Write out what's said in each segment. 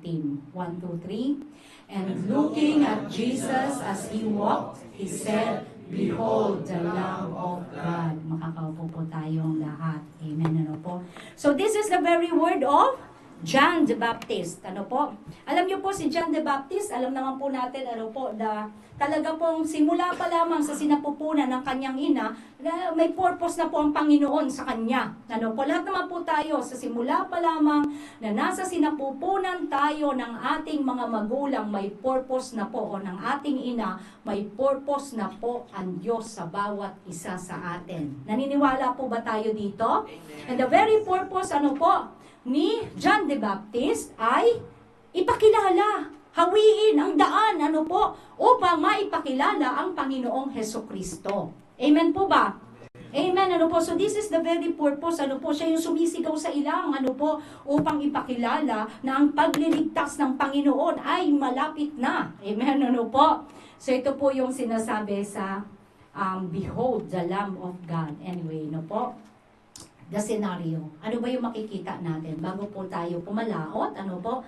14. 1, 2, 3. And looking at Jesus as he walked, he said, "Behold the Lamb of God." Makakaupo po tayong lahat. Amen. Ano po? So this is the very word of John the Baptist. Ano po? Alam niyo po si John the Baptist, alam naman po natin ano po, talaga pong simula pa lamang sa sinapupunan ng kanyang ina, may purpose na po ang Panginoon sa kanya. Ano po? Lahat naman po tayo sa simula pa lamang na nasa sinapupunan tayo ng ating mga magulang, may purpose na po, o ng ating ina, may purpose na po ang Diyos sa bawat isa sa atin. Naniniwala po ba tayo dito? And the very purpose, ano po, ni John the Baptist ay ipakilala, hawiin ang daan, ano po, upang maipakilala ang Panginoong Hesukristo. Amen po ba? Amen, ano po, so this is the very purpose, ano po, siya yung sumisigaw sa ilang, ano po, upang ipakilala na ang pagliligtas ng Panginoon ay malapit na. Amen, ano po. So ito po yung sinasabi sa Behold the Lamb of God. Anyway, ano po, the scenario. Ano ba yung makikita natin? Bago po tayo pumalaot, ano po?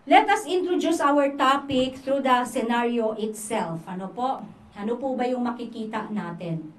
Let us introduce our topic through the scenario itself. Ano po? Ano po ba yung makikita natin?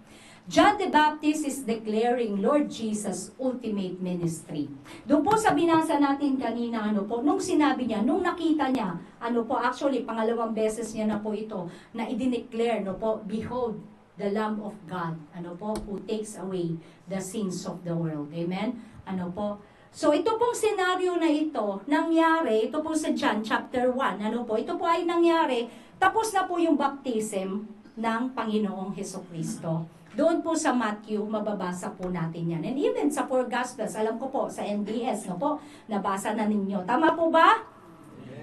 John the Baptist is declaring Lord Jesus' ultimate ministry. Doon po sa binasa natin kanina, ano po, nung sinabi niya, nung nakita niya, ano po, actually, pangalawang beses niya na po ito, na i-declare, no po, Behold, the Lamb of God, ano po, who takes away the sins of the world. Amen? Ano po? So, ito pong senaryo na ito, nangyari, ito po sa John chapter 1, ano po, ito po ay nangyari, tapos na po yung baptism ng Panginoong Hesukristo. Doon po sa Matthew, mababasa po natin yan. And even sa 4 Gospels, alam ko po, sa NBS, no po, nabasa na ninyo. Tama po ba?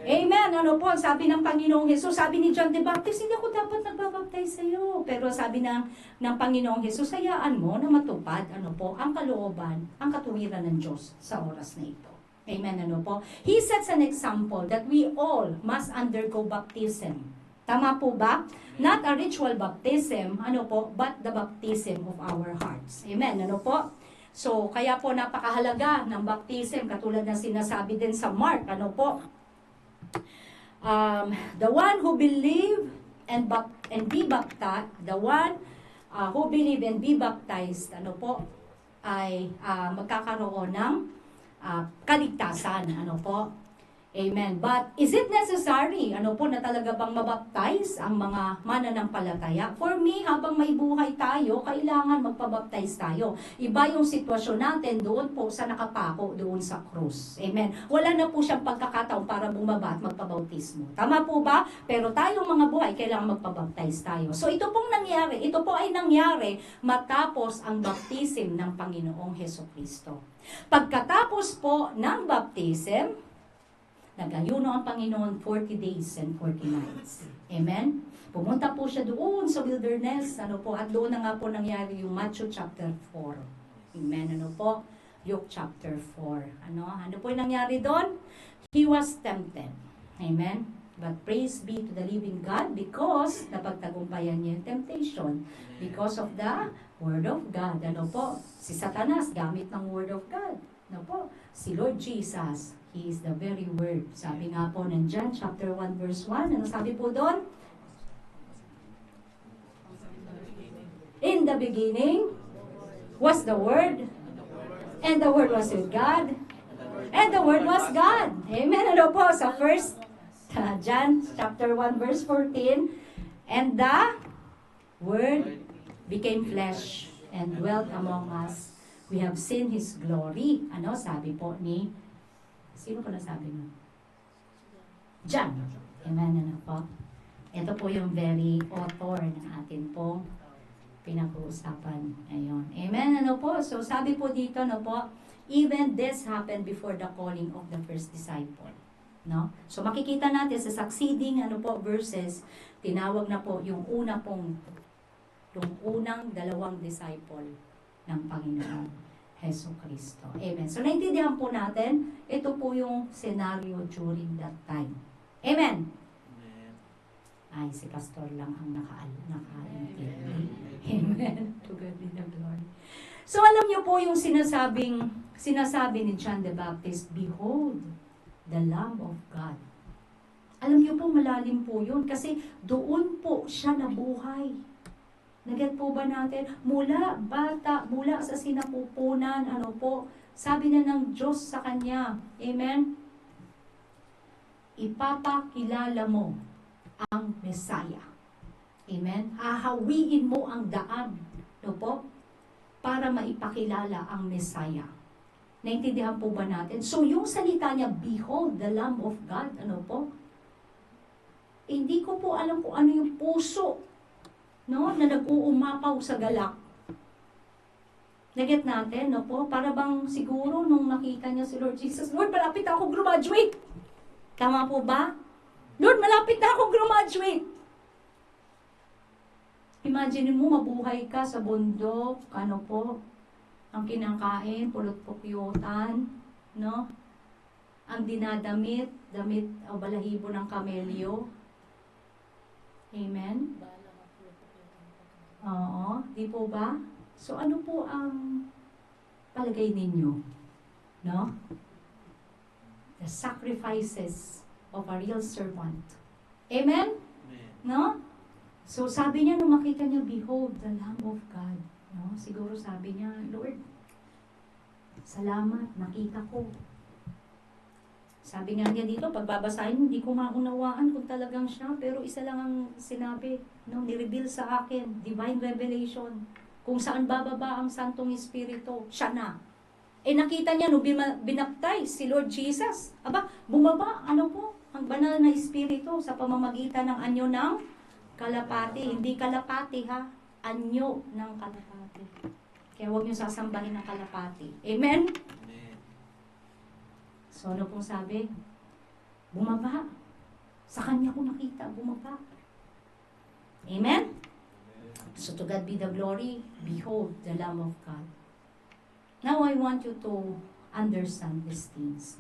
Amen. Ano po, sabi ng Panginoong Hesus, sabi ni John the Baptist, hindi ako dapat nagbabaptize sa iyo. Pero sabi ng Panginoong Hesus, hayaan mo na matupad, ano po, ang kalooban, ang katuwiran ng Diyos sa oras na ito. Amen. Ano po? He sets an example that we all must undergo baptism. Tama po ba? Not a ritual baptism, ano po, but the baptism of our hearts. Amen. Ano po? So, kaya po napakahalaga ng baptism, katulad ng sinasabi din sa Mark, ano po, the one who believe and be baptized, the one who believe and be baptized, ano po, ay magkakaroon ng kaligtasan, ano po. Amen. But is it necessary, ano po, na talaga bang mabaptize ang mga mananampalataya? For me, habang may buhay tayo, kailangan magpabaptize tayo. Iba yung sitwasyon natin doon po sa nakapako doon sa krus. Amen. Wala na po siyang pagkakataon para bumaba at magpabautismo. Tama po ba? Pero tayong mga buhay, kailangan magpabaptize tayo. So ito pong nangyari, ito po ay nangyari matapos ang baptism ng Panginoong Hesukristo. Pagkatapos po ng baptism, nag-ayuno ang Panginoon 40 days and 40 nights. Amen? Pumunta po siya doon sa wilderness, ano po, at doon na nga po nangyari yung Matthew chapter 4. Amen, ano po? Luke chapter 4. Ano po yung nangyari doon? He was tempted. Amen? But praise be to the living God because napagtagumpayan niya yung temptation because of the Word of God. Ano po? Si Satanas gamit ng Word of God. Ano po? Si Lord Jesus, He is the very Word. Sabi nga po ng John chapter 1 verse 1, ano sabi po doon? In the beginning was the Word, and the Word was with God, and the Word was God. Amen. Ano po? Sa first John chapter 1 verse 14, and the Word became flesh and dwelt among us. We have seen His glory. Ano sabi po ni, sino po nasabi mo? John. Amen. Ano po? Ito po yung very author ng atin pong pinag-uusapan ngayon. Amen. Ano po? So sabi po dito, ano po, even this happened before the calling of the first disciple. No? So makikita natin sa succeeding ano po verses, tinawag na po yung unang dalawang disciple ng Panginoon Hesukristo. Amen. So naintindihan po natin, ito po yung scenario during that time. Amen. Ay, si pastor lang ang nakaintindi. Amen. To God be the glory. So alam niyo po yung sinasabi ni John the Baptist, Behold, the Lamb of God. Alam niyo po, malalim po yun kasi doon po siya nabuhay. Naget po ba natin? Mula bata, mula sa sinapupunan, sabi na ng Diyos sa kanya, amen? Ipapakilala mo ang Messiah. Amen? Hahawiin mo ang daan, para maipakilala ang Messiah. Naintindihan po ba natin? So yung salita niya, behold the Lamb of God, hindi ko po alam kung ano yung puso, na nag-uumapaw sa galak. Naget natin, para bang siguro nung nakita niya si Lord Jesus, Lord, malapit na ako graduate. Tama po ba? Lord, malapit na ako graduate. Imagine mo, mabuhay ka sa bundok, ang kinakain, pulot-pukyutan, ang dinadamit, damit o balahibo ng kamelyo. Amen? Oo, di po ba? So ano po ang palagay ninyo? The sacrifices of a real servant. Amen? So sabi niya, nung makita niya, behold, the Lamb of God. Siguro sabi niya, Lord, salamat, nakita ko. Sabi nga niya dito, pagbabasahin, hindi ko maunawaan kung talagang siya, pero isa lang ang sinabi, ni-reveal sa akin, divine revelation, kung saan bababa ang Santong Espiritu, siya na. Nakita niya, nung binaptize si Lord Jesus, bumaba, ang banal na Espiritu sa pamamagitan ng anyo ng kalapati. Hindi kalapati, anyo ng kalapati. Kaya huwag niyo sasambahin ng kalapati. Amen? So, ano pong sabi? Bumaba. Sa kanya ko nakita, bumaba. Amen? So, to God be the glory. Behold, the Lamb of God. Now, I want you to understand these things.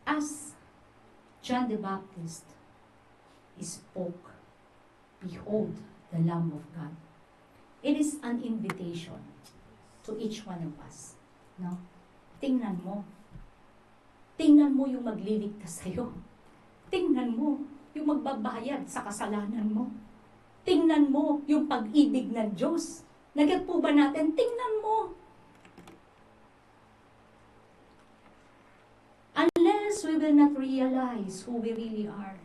As John the Baptist spoke, behold, the Lamb of God. It is an invitation to each one of us. Tingnan mo. Tingnan mo yung magliligtas sa'yo. Tingnan mo yung magbabayad sa kasalanan mo. Tingnan mo yung pag-ibig ng Diyos. Naget po ba natin? Tingnan mo. Unless we will not realize who we really are,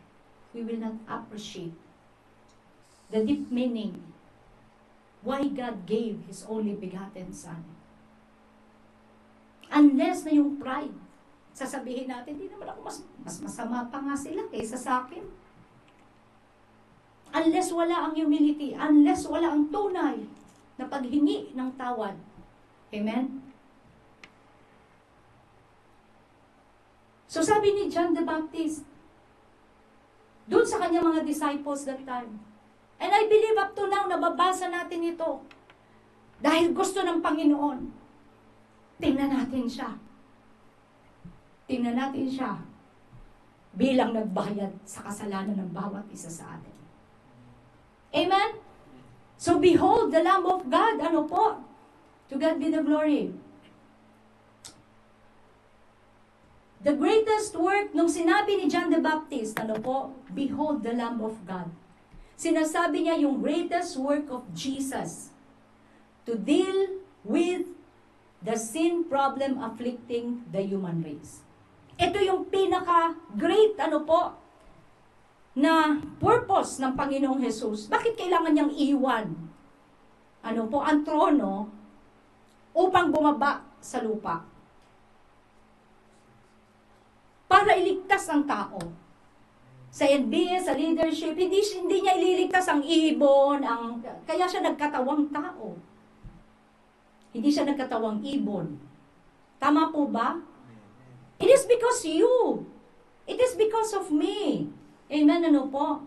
we will not appreciate the deep meaning why God gave His only begotten Son. Unless na yung pride, sasabihin natin, hindi naman ako mas masama pa nga sila kaysa sa akin. Unless wala ang humility, unless wala ang tunay na paghingi ng tawad. Amen? So sabi ni John the Baptist, doon sa kanyang mga disciples that time, and I believe up to now, nababasa natin ito, dahil gusto ng Panginoon, tingnan natin siya. Tingnan natin siya bilang nagbayad sa kasalanan ng bawat isa sa atin. Amen? So behold, the Lamb of God, to God be the glory. The greatest work, nung sinabi ni John the Baptist, behold the Lamb of God. Sinasabi niya yung greatest work of Jesus to deal with the sin problem afflicting the human race. Ito yung pinaka-great, na purpose ng Panginoong Jesus. Bakit kailangan niyang iwan, ang trono upang bumaba sa lupa? Para iligtas ang tao. Sa NBS, sa leadership, hindi niya ililigtas ang ibon, kaya siya nagkatawang tao. Hindi siya nagkatawang ibon. Tama po ba? It is because you. It is because of me. Amen, po?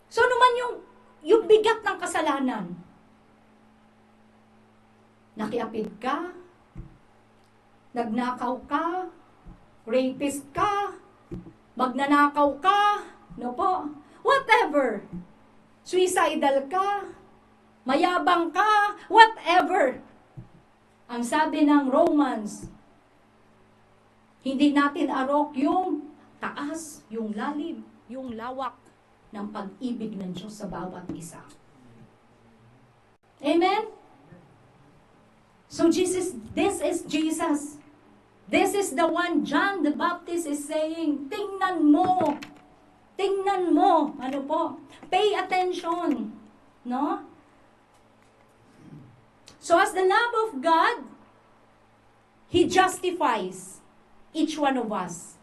So, naman yung bigat ng kasalanan. Nakiapid ka, nagnakaw ka, rapist ka, magnanakaw ka, whatever. Suicidal ka, mayabang ka, whatever. Ang sabi ng Romans, Hindi natin arok yung taas, yung lalim, yung lawak ng pag-ibig ng Diyos sa bawat isa. Amen? So this is Jesus. This is the one John the Baptist is saying, tingnan mo, ano po, pay attention, no? So as the Lamb of God, He justifies each one of us,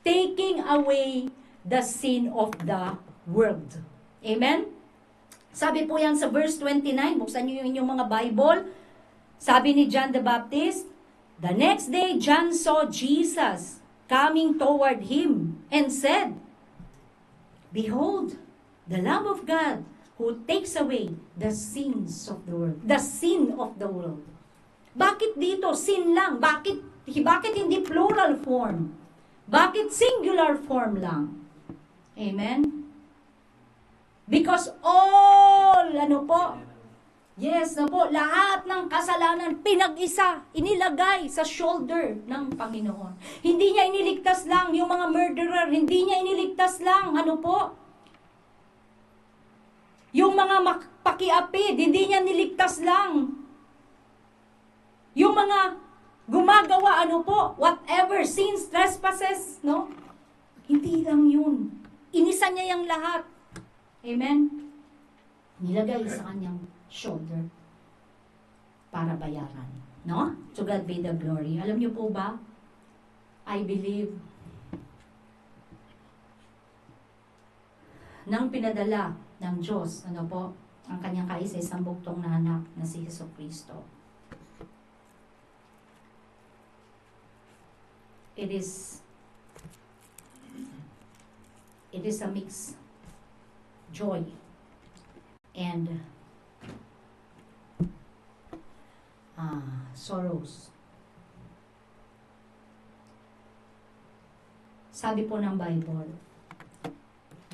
taking away the sin of the world. Amen? Sabi po yan sa verse 29, buksan niyo yung inyong mga Bible. Sabi ni John the Baptist, the next day John saw Jesus coming toward him and said, behold, the Lamb of God who takes away the sins of the world. The sin of the world. Bakit dito? Sin lang. Bakit hindi plural form? Bakit singular form lang? Amen? Because all, yes, lahat ng kasalanan pinag-isa, inilagay sa shoulder ng Panginoon. Hindi niya iniligtas lang yung mga murderer, hindi niya iniligtas lang, yung mga pakiapid, hindi niya niligtas lang. Yung mga gumagawa, whatever, sins, trespasses, no? Hindi lang yun. Inisa niya yung lahat. Amen? Nilagay sa kanyang shoulder para bayaran. No? To God be the glory. Alam niyo po ba? I believe nang pinadala ng Diyos, ang kanyang kaisa-isang buktong na anak na si Jesucristo. It is a mix joy and sorrows. Sabi po ng Bible,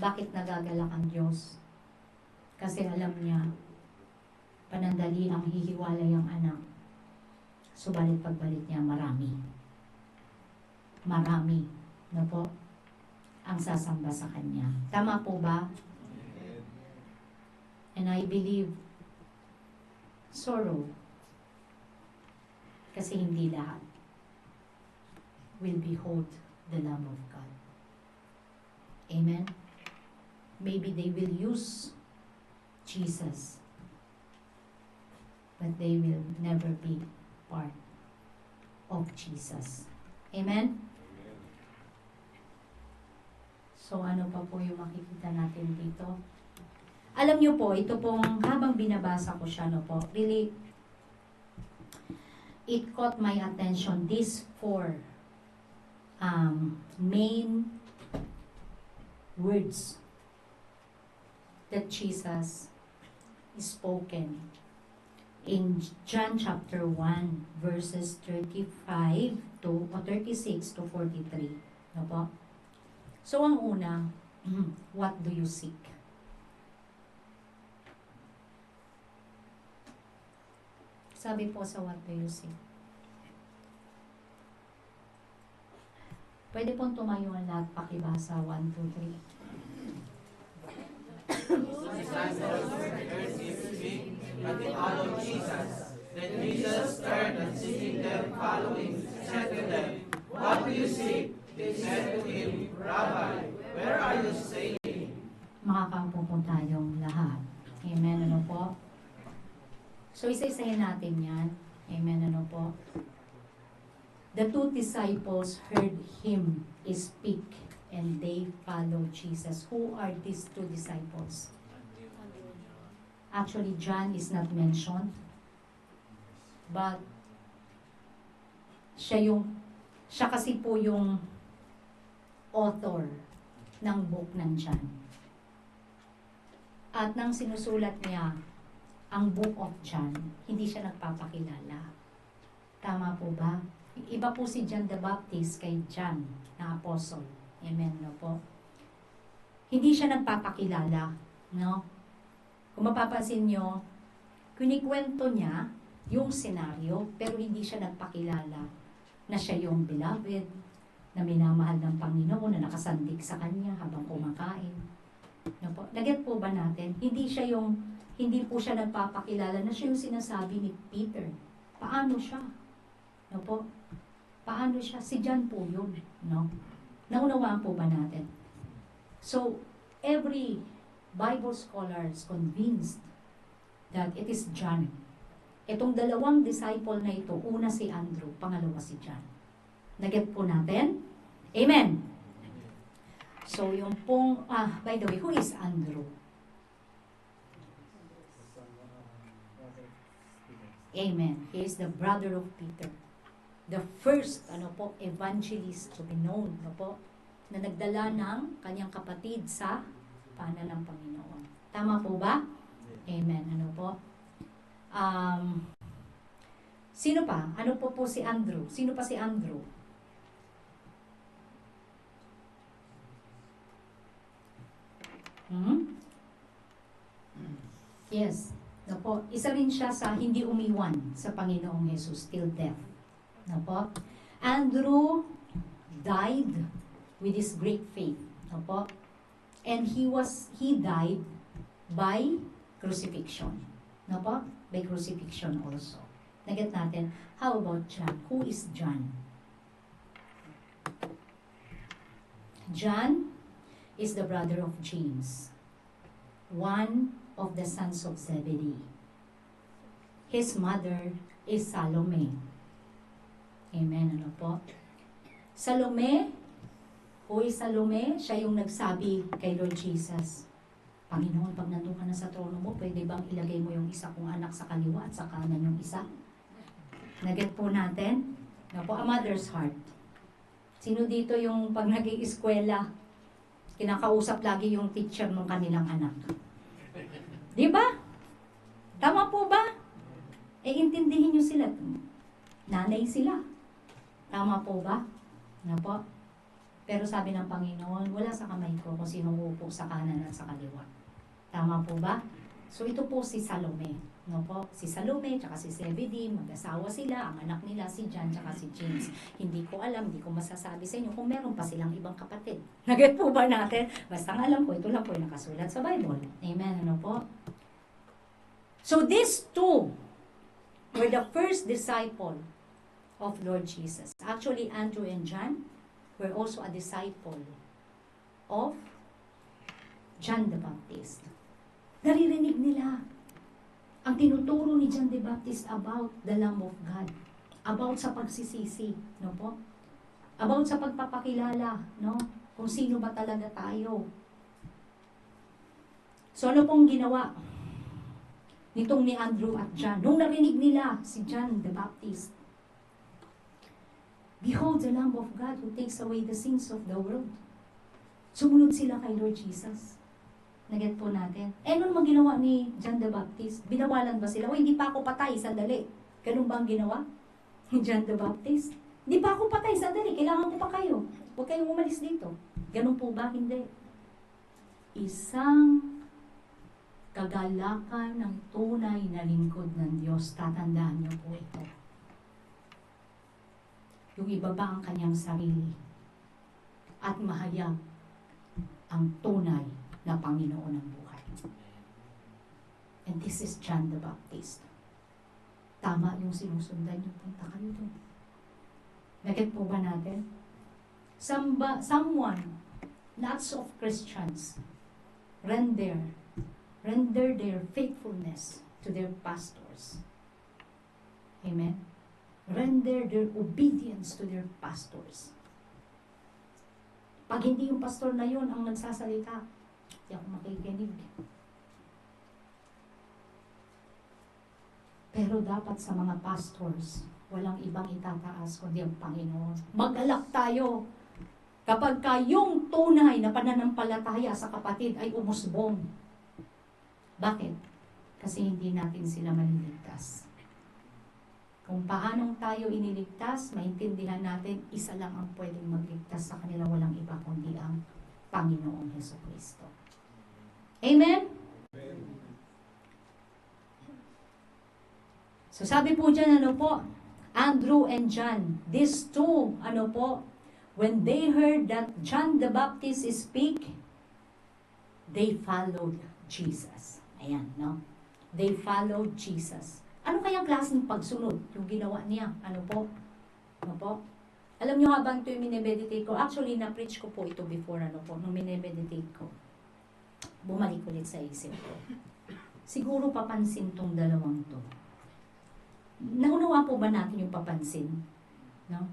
bakit nagagalak ang Diyos? Kasi alam niya, panandali ang hihiwalay ang anak. Subalit pagbalik niya, marami, ang sasamba sa Kanya. Tama po ba? And I believe, sorrow, kasi hindi lahat will behold the Lamb of God. Amen? Maybe they will use Jesus, but they will never be part of Jesus. Amen? So ano pa po yung makikita natin dito? Alam niyo po, ito pong habang binabasa ko siya, really, it caught my attention, these four main words that Jesus spoken in John chapter 1 verses 36 to 43. No po? So ang una, what do you seek? Sabi po sa what do you seek? Pwede pong tumayo ang lahat, pakibasa 1, 2, 3. But they followed Jesus. Then Jesus turned and seeing them following, said to them, what do you seek? They said to him, Rabbi, where are you staying? Makakaupo po tayong lahat. Amen, ano po? So isa-isahin natin yan. Amen, ano po? The two disciples heard him speak and they followed Jesus. Who are these two disciples? Actually, John is not mentioned. But siya kasi po yung author ng book ng John. At nang sinusulat niya ang book of John, hindi siya nagpapakilala. Tama po ba? Iba po si John the Baptist kay John na apostle. Amen, no po? Hindi siya nagpapakilala, no? Kung mapapansin nyo, kinikwento niya yung senaryo, pero hindi siya nagpakilala na siya yung beloved, na minamahal ng Panginoon, na nakasandig sa Kanya habang kumakain. No po? Naget po ba natin? Hindi po siya nagpapakilala na siya yung sinasabi ni Peter. Paano siya? No po? Paano siya? Si John po yun. No? Naunawaan po ba natin? So, every Bible scholar is convinced that it is John. Itong dalawang disciple na ito, una si Andrew, pangalawa si John. Naget po natin? Amen! So, yung pong, by the way, who is Andrew? Amen. He is the brother of Peter. The first, evangelist to be known, na nagdala ng kanyang kapatid sa paanan ng Panginoon. Tama po ba? Amen. Sino pa? Ano po si Andrew? Sino pa si Andrew? Yes. Isa rin siya sa hindi umiwan sa Panginoong Jesus till death. Andrew died with his great faith. And he died by crucifixion. By crucifixion also. Naget natin, how about John? Who is John? John is the brother of James, one of the sons of Zebedee. His mother is Salome. Amen. Salome, who is Salome? Siya yung nagsabi kay Lord Jesus, Panginoon, pag nandun ka na sa trono mo, pwede bang ilagay mo yung isa kong anak sa kaliwa at sa kanan yung isa? Naget po natin? A mother's heart. Sino dito yung pag nag-iiskwela, kinakausap lagi yung teacher ng kanilang anak? Di ba? Tama po ba? Intindihin nyo sila. Nanay sila. Tama po ba? Pero sabi ng Panginoon, wala sa kamay ko kung sino uupo sa kanan at sa kaliwa. Tama po ba? So ito po si Salome. Si Salome tsaka si Zebedee, mag-asawa sila, ang anak nila si John tsaka si James. Hindi ko alam, hindi ko masasabi sa inyo kung meron pa silang ibang kapatid. Naget po ba natin? Basta ang alam ko, ito lang po yung nakasulat sa Bible. Amen, So these two were the first disciple of Lord Jesus. Actually, Andrew and John were also a disciple of John the Baptist. Naririnig nila ang tinuturo ni John the Baptist about the Lamb of God, about sa pagsisisi, about sa pagpapakilala, kung sino ba talaga tayo. So ano pong ginawa nitong ni Andrew at John? Nung narinig nila si John the Baptist, Behold the Lamb of God who takes away the sins of the world. Sumunod sila kay Lord Jesus. Naget po natin. Ano naman ginawa ni John the Baptist? Binawalan ba sila? O hindi pa ako patay, sandali. Ganun ba ang ginawa ni John the Baptist? Hindi pa ako patay, sandali. Kailangan ko pa kayo. Huwag kayong umalis dito. Ganun po ba? Hindi. Isang kagalakan ng tunay na lingkod ng Diyos. Tatandaan niyo po ito. Yung ibaba ang kanyang sarili at mahayag ang tunay na Panginoon ng buhay. And this is John the Baptist. Tama yung sinusundan niyo. Punta kayo doon. Naget po ba natin? Someone, lots of Christians, render their faithfulness to their pastors. Amen? Render their obedience to their pastors. Pag hindi yung pastor na yun ang nagsasalita, hindi ako makikinig. Pero dapat sa mga pastors, walang ibang itataas kundi ang Panginoon. Mag-alak tayo kapag kayong tunay na pananampalataya sa kapatid ay umusbong. Bakit? Kasi hindi natin sila maliligtas. Kung paanong tayo iniligtas, maintindihan natin, isa lang ang pwedeng magligtas sa kanila, walang iba kundi ang Panginoong Jesucristo. Amen? So sabi po dyan, Andrew and John, these two, When they heard that John the Baptist speak, they followed Jesus. Ayan, no? They followed Jesus. Ano kayang klaseng pagsunod yung ginawa niya? Ano po? Ano po? Alam nyo, habang ito yung minimeditate ko, actually, na-preach ko po ito before, ano po, nung minimeditate ko. Bumalik ulit sa isip ko. Siguro papansin tong dalawang to. Naunawa po ba natin yung papansin? No?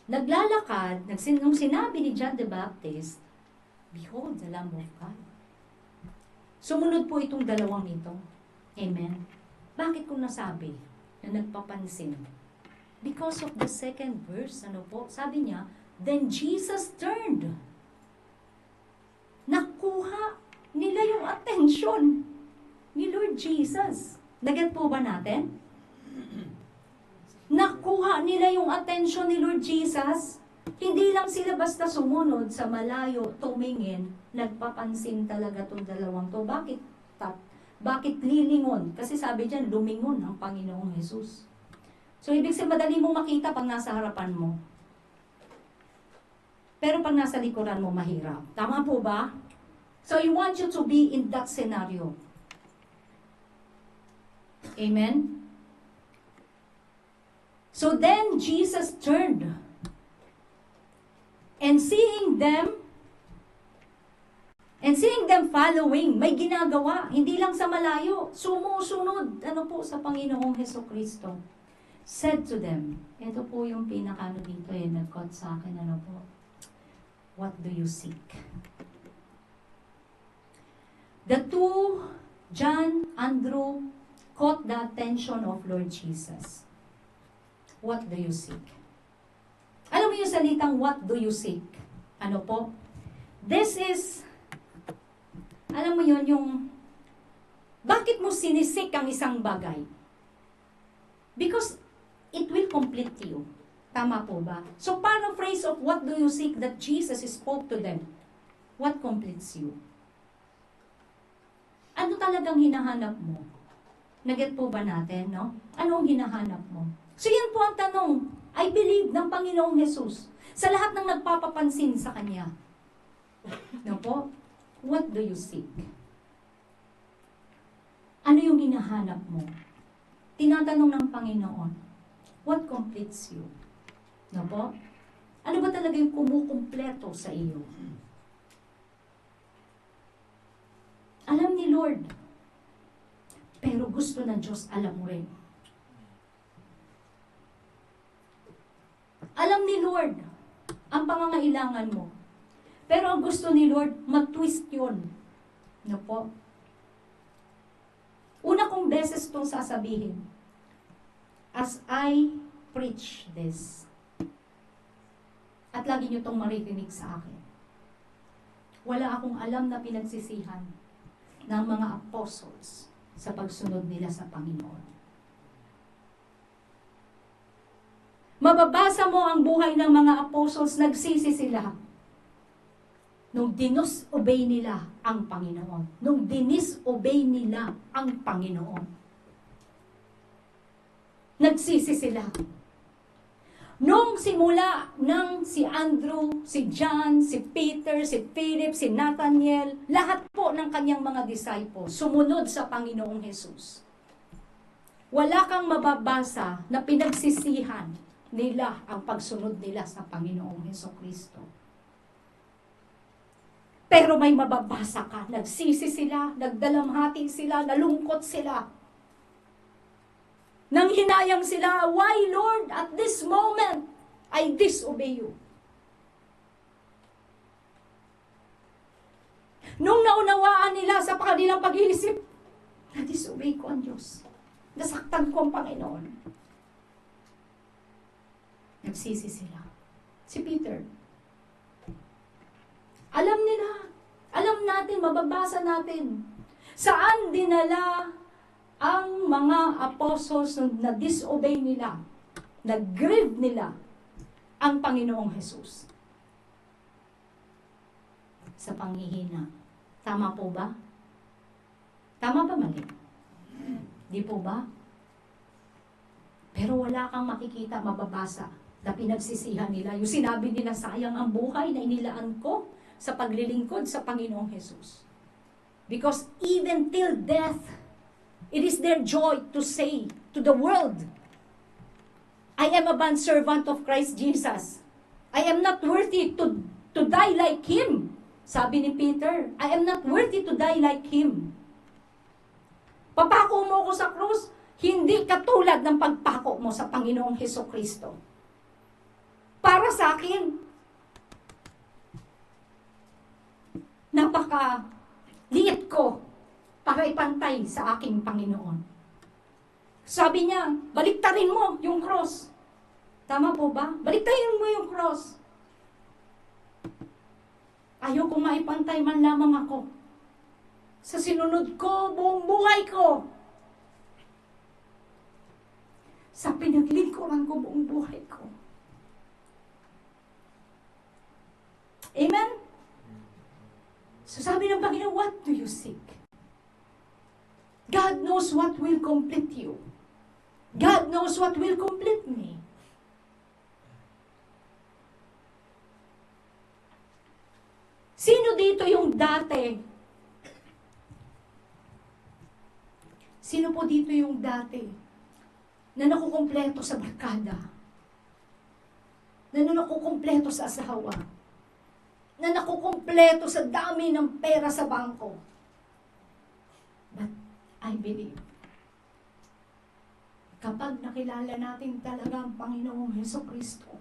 Naglalakad, nung sinabi ni John the Baptist, "Behold, the Lamb of God." Sumunod po itong dalawang ito. Amen? Bakit ko nasabi na nagpapansin? Because of the second verse, ano po? Sabi niya, then Jesus turned. Nakuha nila yung attention ni Lord Jesus. Naget po ba natin? Nakuha nila yung attention ni Lord Jesus. Hindi lang sila basta sumunod sa malayo, tumingin, nagpapansin talaga itong dalawang to. Bakit? Bakit lilingon? Kasi sabi dyan, lumingon ang Panginoong Jesus. So, ibig sabihin, madali mong makita pag nasa harapan mo. Pero pag nasa likuran mo, mahirap. Tama po ba? So, I want you to be in that scenario. Amen? So then, Jesus turned. And seeing them following, may ginagawa, hindi lang sa malayo, sumusunod, ano po, sa Panginoong Hesukristo. Said to them, ito po yung pinakano dito nag-quote sa akin, ano po, what do you seek? The two, John, Andrew, caught the attention of Lord Jesus. What do you seek? Alam mo yung salitang, what do you seek? Ano po? This is, alam mo yun, yung, bakit mo sinisik ang isang bagay? Because it will complete you. Tama po ba? So, paraphrase of what do you seek that Jesus spoke to them? What completes you? Ano talagang hinahanap mo? Naget po ba natin, no? Ano ang hinahanap mo? So, yan po ang tanong. I believe ng Panginoong Jesus sa lahat ng nagpapapansin sa Kanya. No po? What do you seek? Ano yung hinahanap mo? Tinatanong ng Panginoon, what completes you? No po? Ano ba talaga yung kumukumpleto sa iyo? Alam ni Lord, pero gusto ng Diyos, alam mo rin. Alam ni Lord ang pangangailangan mo. Pero ang gusto ni Lord, mag-twist yun. No po? Una kong beses itong sasabihin. As I preach this, at lagi nyo itong maririnig sa akin, wala akong alam na pinagsisihan ng mga apostles sa pagsunod nila sa Panginoon. Mababasa mo ang buhay ng mga apostles, nagsisi sila. Nung disobey nila ang Panginoon. Nung disobey nila ang Panginoon. Nagsisi sila. Nung simula ng si Andrew, si John, si Peter, si Philip, si Nathaniel, lahat po ng kanyang mga disciples, sumunod sa Panginoong Jesus. Wala kang mababasa na pinagsisihan nila ang pagsunod nila sa Panginoong Hesukristo. Pero may mababasa ka, nagsisi sila, nagdalamhati sila, nalungkot sila. Nanghinayang sila, why Lord, at this moment, I disobey you. Nung naunawaan nila sa kanilang pag-iisip, na-disobey ko ang Diyos. Nasaktan ko ang Panginoon. Nagsisi sila. Si Peter. Alam nila. Alam natin, mababasa natin. Saan dinala ang mga apostles na disobey nila, nag-grieve nila ang Panginoong Jesus? Sa panghihina. Tama po ba? Tama ba mali? Di po ba? Pero wala kang makikita, mababasa na pinagsisihan nila. Yung sinabi nila, sayang ang buhay na inilaan ko sa paglilingkod sa Panginoong Jesus. Because even till death, it is their joy to say to the world, I am a bondservant of Christ Jesus. I am not worthy to die like Him. Sabi ni Peter, I am not worthy to die like Him. Papako mo ko sa krus, hindi katulad ng pagpako mo sa Panginoong Hesukristo. Para sa akin, napaka-liit ko para ipantay sa aking Panginoon. Sabi niya, baliktarin mo yung cross. Tama po ba? Baliktarin mo yung cross. Ayaw ko maipantay man lamang ako. Sa sinunod ko, buong buhay ko. Sa pinaglingkuran ko, buong buhay ko. Amen? So sabi ng Panginoon, what do you seek? God knows what will complete you. God knows what will complete me. Sino dito yung dati? Sino po dito yung dati na nakukumpleto sa barkada? Na nakukumpleto sa asawa? Na nakukumpleto sa dami ng pera sa bangko? But I believe, kapag nakilala natin talaga ang Panginoong Hesukristo,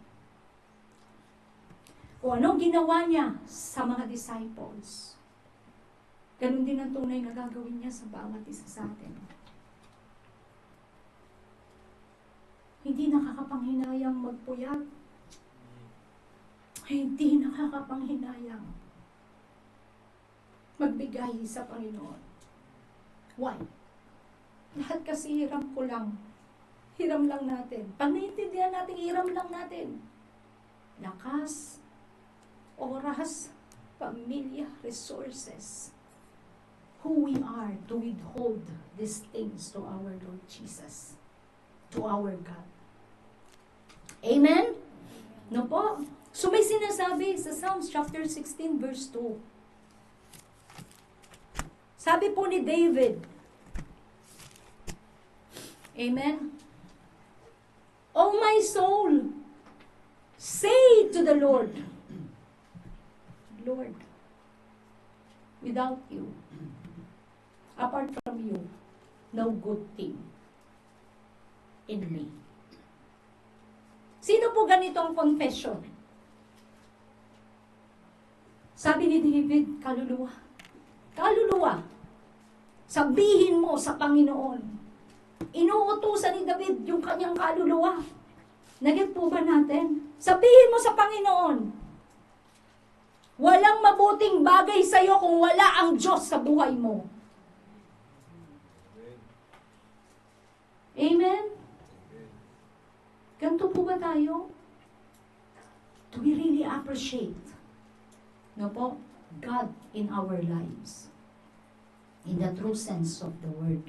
kung anong ginawa niya sa mga disciples, ganun din ang tunay na gagawin niya sa bawat isa sa atin. Hindi nakakapanghinayang magpuyat. Hindi nakakapanghinayang magbigay sa Panginoon. Why? Lahat kasi hiram ko lang. Hiram lang natin. Pag naiintindihan natin, hiram lang natin. Lakas, oras, pamilya, resources. Who we are to withhold these things to our Lord Jesus. To our God. Amen? No po? So may sinasabi sa Psalms chapter 16 verse 2. Sabi po ni David, amen? Oh my soul, say to the Lord, Lord, without you, apart from you, no good thing in me. Sino po ganito ang confession? Sabi ni David, kaluluwa. Kaluluwa. Sabihin mo sa Panginoon. Inuutusan ni David yung kanyang kaluluwa. Nagit po ba natin? Sabihin mo sa Panginoon. Walang mabuting bagay sa iyo kung wala ang Diyos sa buhay mo. Amen? Ganito po ba tayo? Do we really appreciate, no po, God in our lives? In the true sense of the word,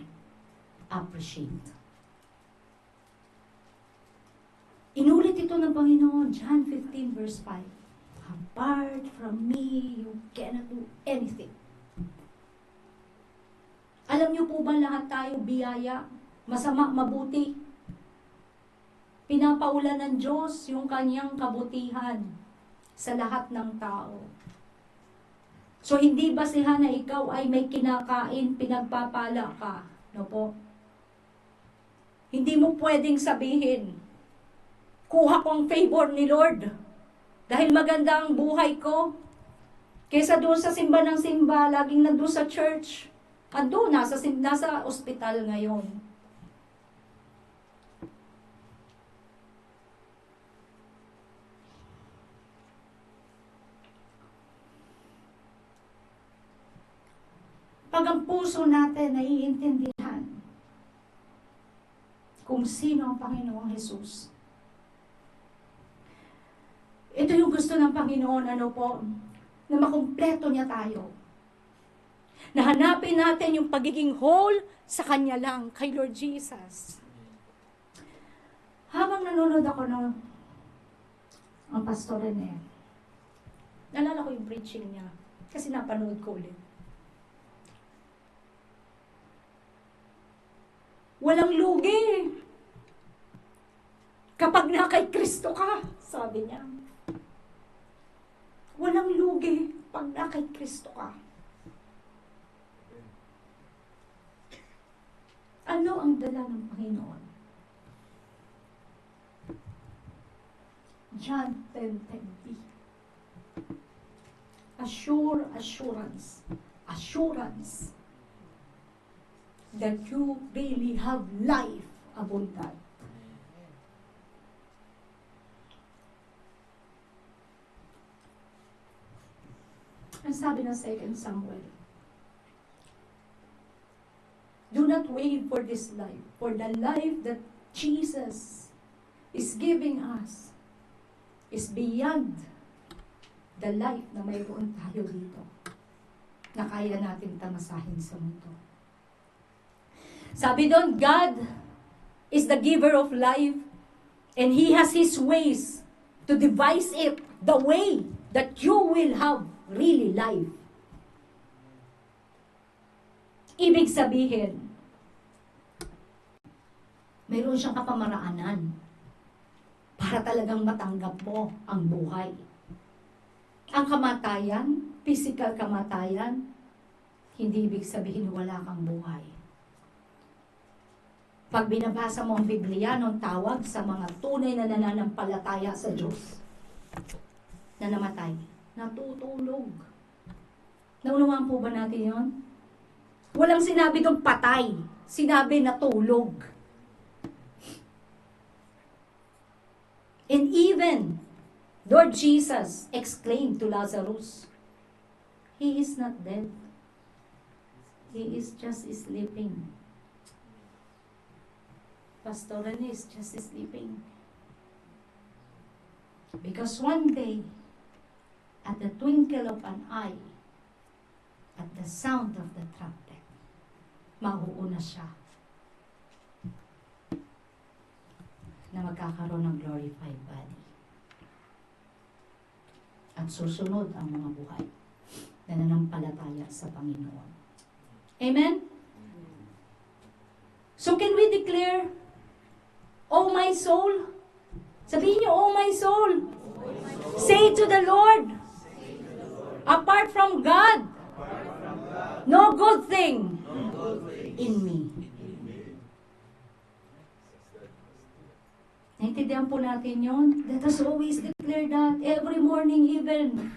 appreciate. Inulit ito ng Panginoon, John 15 verse 5. Apart from me, you cannot do anything. Alam niyo po ba lahat tayo biyaya? Masama, mabuti. Pinapaulan ng Diyos yung kanyang kabutihan sa lahat ng tao. So, hindi basihan na ikaw ay may kinakain, pinagpapala ka. No po? Hindi mo pwedeng sabihin, kuha ko ang favor ni Lord. Dahil maganda ang buhay ko. Kesa doon sa simba ng simba, laging nandun sa church. Ando, nasa ospital ngayon. Pag ang puso natin naiintindihan kung sino ang Panginoong Jesus. Ito yung gusto ng Panginoon, ano po, na makumpleto niya tayo. Nahanapin natin yung pagiging whole sa Kanya lang, kay Lord Jesus. Habang nanonood ako ang Pastor Rene. Naalala ko yung preaching niya. Kasi napanood ko ulit. Walang lugi. Kapag na kay Kristo ka, sabi niya. Walang lugi pag na kay Kristo ka. Ano ang dala ng Panginoon? John 10:10b. Assurance that you really have life abundant. Ang sabi ng 2 Samuel, do not wait for this life, for the life that Jesus is giving us is beyond the life na mayroon tayo dito na kaya natin tamasahin sa mundo. Sabi doon, God is the giver of life and He has His ways to devise it the way that you will have really life. Ibig sabihin, mayroon siyang kapamaraanan para talagang matanggap mo ang buhay. Ang kamatayan, physical kamatayan, hindi ibig sabihin wala kang buhay. Pag binabasa mo ang Biblia, nung tawag sa mga tunay na nananampalataya sa Diyos na namatay, natutulog. Naunawaan po ba natin yun? Walang sinabi doon patay. Sinabi natulog. And even Lord Jesus exclaimed to Lazarus, He is not dead. He is just sleeping. Pastor Rene is just sleeping. Because one day, at the twinkle of an eye, at the sound of the trumpet, mauuna siya na magkakaroon ng glorified body. At susunod ang mga buhay na nanampalataya sa Panginoon. Amen? So can we declare, "Oh my soul"? Sabihin niyo, "Oh my soul." Say to the Lord, apart from God, no good thing in me. Naintindihan po natin yun? Let us always declare that every morning even.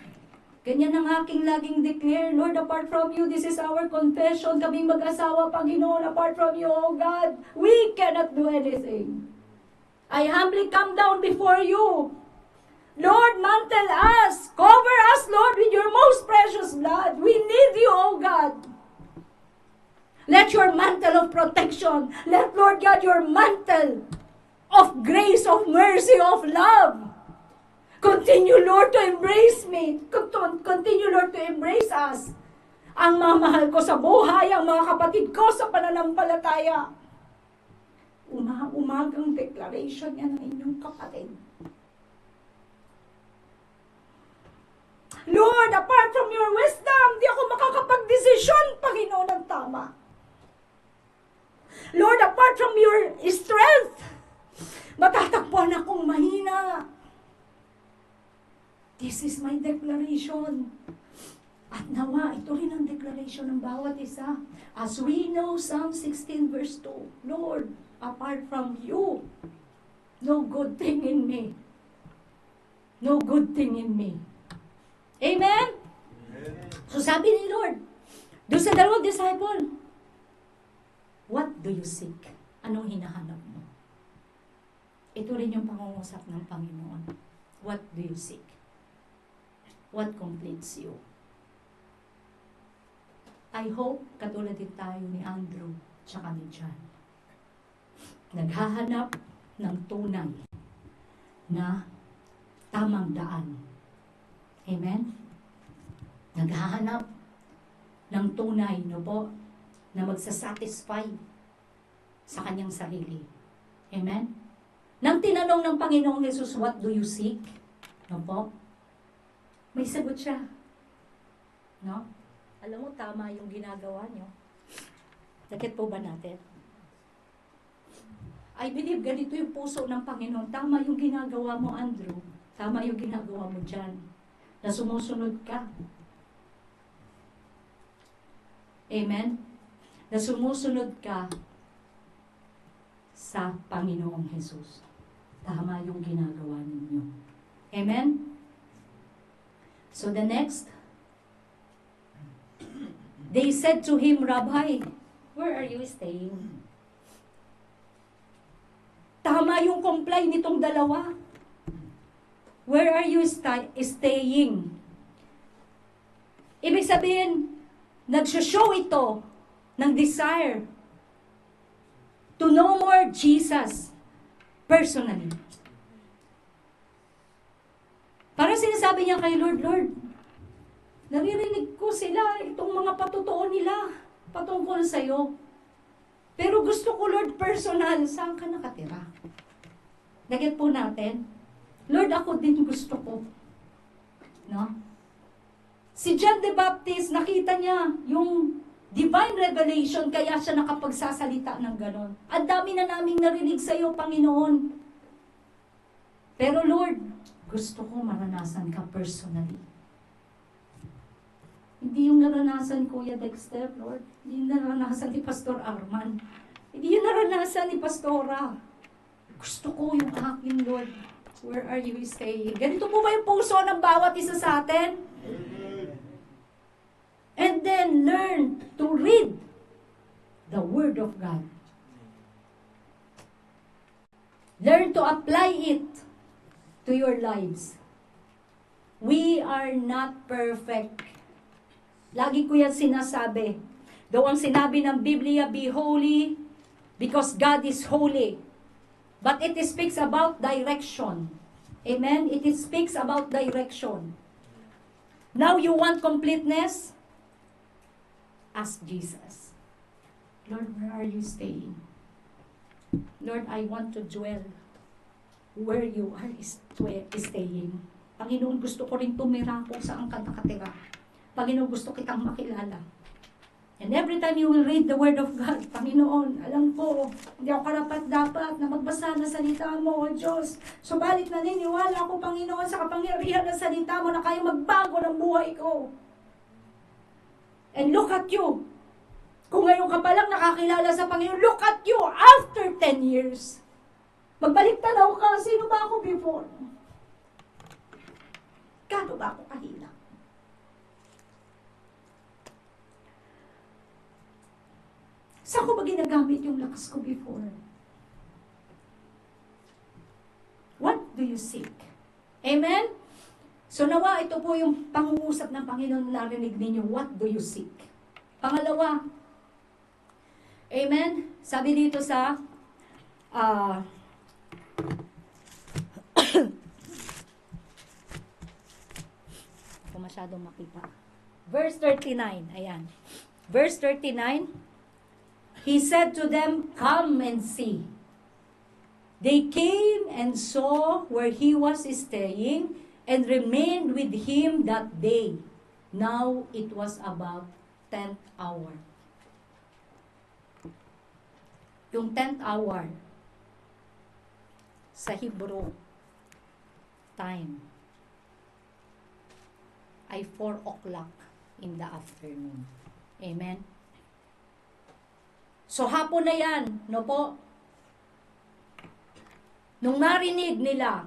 Ganyan ang aking laging declare, Lord, apart from you, this is our confession. Kaming mag-asawa, Panginoon, apart from you, oh God, we cannot do anything. I humbly come down before you. Lord, mantle us. Cover us, Lord, with your most precious blood. We need you, oh God. Let your mantle of protection, let, Lord God, your mantle of grace, of mercy, of love, continue, Lord, to embrace me. Continue, Lord, to embrace us. Ang mga mahal ko sa buhay, ang mga kapatid ko sa pananampalataya. Umagang declaration yan ng inyong kapatid. Lord, apart from your wisdom, di ako makakapag-desisyon, Panginoon, ng tama. Lord, apart from your strength, matatakbuhan akong mahina. This is my declaration. At nawa, ito rin ang declaration ng bawat isa. As we know, Psalm 16 verse 2, Lord, apart from you, no good thing in me. No good thing in me. Amen? So sabi ni Lord, doon sa dalawang disciple, what do you seek? Anong hinahanap mo? Ito rin yung pangungusap ng Panginoon. What do you seek? What completes you? I hope katulad din tayo ni Andrew tsaka ni John. Naghahanap ng tunay na tamang daan. Amen? Naghahanap ng tunay, no po, na magsasatisfy sa kanyang sarili. Amen? Nang tinanong ng Panginoong Jesus, what do you seek? No po? May sagot siya. No? Alam mo, tama yung ginagawa nyo. Nakit po ba natin? I believe ganito yung puso ng Panginoon. Tama yung ginagawa mo, Andrew. Tama yung ginagawa mo dyan. Na sumusunod ka. Amen? Na sumusunod ka sa Panginoong Jesus. Tama yung ginagawa ninyo. Amen? So the next, they said to him, Rabbi, where are you staying? Tama yung comply nitong dalawa. Where are you staying? Ibig sabihin, nagsho-show ito ng desire to know more Jesus personally. Para sinasabi niya kay Lord, Lord, naririnig ko sila, itong mga patotoo nila patungkol sa'yo. Pero gusto ko, Lord, personal, saan ka nakatira? Nagit po natin, Lord, ako din gusto ko. No? Si John the Baptist, nakita niya yung divine revelation, kaya siya nakapagsasalita ng ganon. Ang dami na naming narinig sa iyo, Panginoon. Pero Lord, gusto ko maranasan ka personally. Hindi yung naranasan Kuya Dexter, Lord. Hindi yung naranasan ni Pastor Arman. Hindi yung naranasan ni Pastora. Gusto ko yung akin, Lord. Where are you staying? Ganito po ba yung puso ng bawat isa sa atin? And then learn to read the Word of God. Learn to apply it to your lives. We are not perfect. Lagi ko yan sinasabi. Daw ang sinabi ng Biblia, be holy because God is holy. But it speaks about direction. Amen? It speaks about direction. Now you want completeness? Ask Jesus. Lord, where are you staying? Lord, I want to dwell where you are staying. Panginoon, gusto ko rin tumira kung saan ka nakatira. Panginoon, gusto kitang makilala. And every time you will read the Word of God, Panginoon, alam ko, hindi ako karapat-dapat na magbasa ng salita mo, O Diyos. Subalit naniniwala ako, Panginoon, sa kapangyarihan ng salita mo na kaya magbago ng buhay ko. And look at you. Kung ngayon ka palang nakakilala sa Panginoon, look at you after 10 years. Magbalik tanaw ka, sino ba ako before? Kano ba ako kahina? Saan ko ba ginagamit yung lakas ko before? What do you seek? Amen? So nawa, ito po yung pangungusap ng Panginoon na narinig ninyo, what do you seek? Pangalawa, amen? Sabi dito sa kung masyadong makita. Verse 39, ayan. Verse 39, He said to them, come and see. They came and saw where he was staying and remained with him that day. Now it was about 10th hour. Yung 10th hour sa Hebrew time ay 4 o'clock in the afternoon. Amen? So hapon na yan, no po? Nung narinig nila,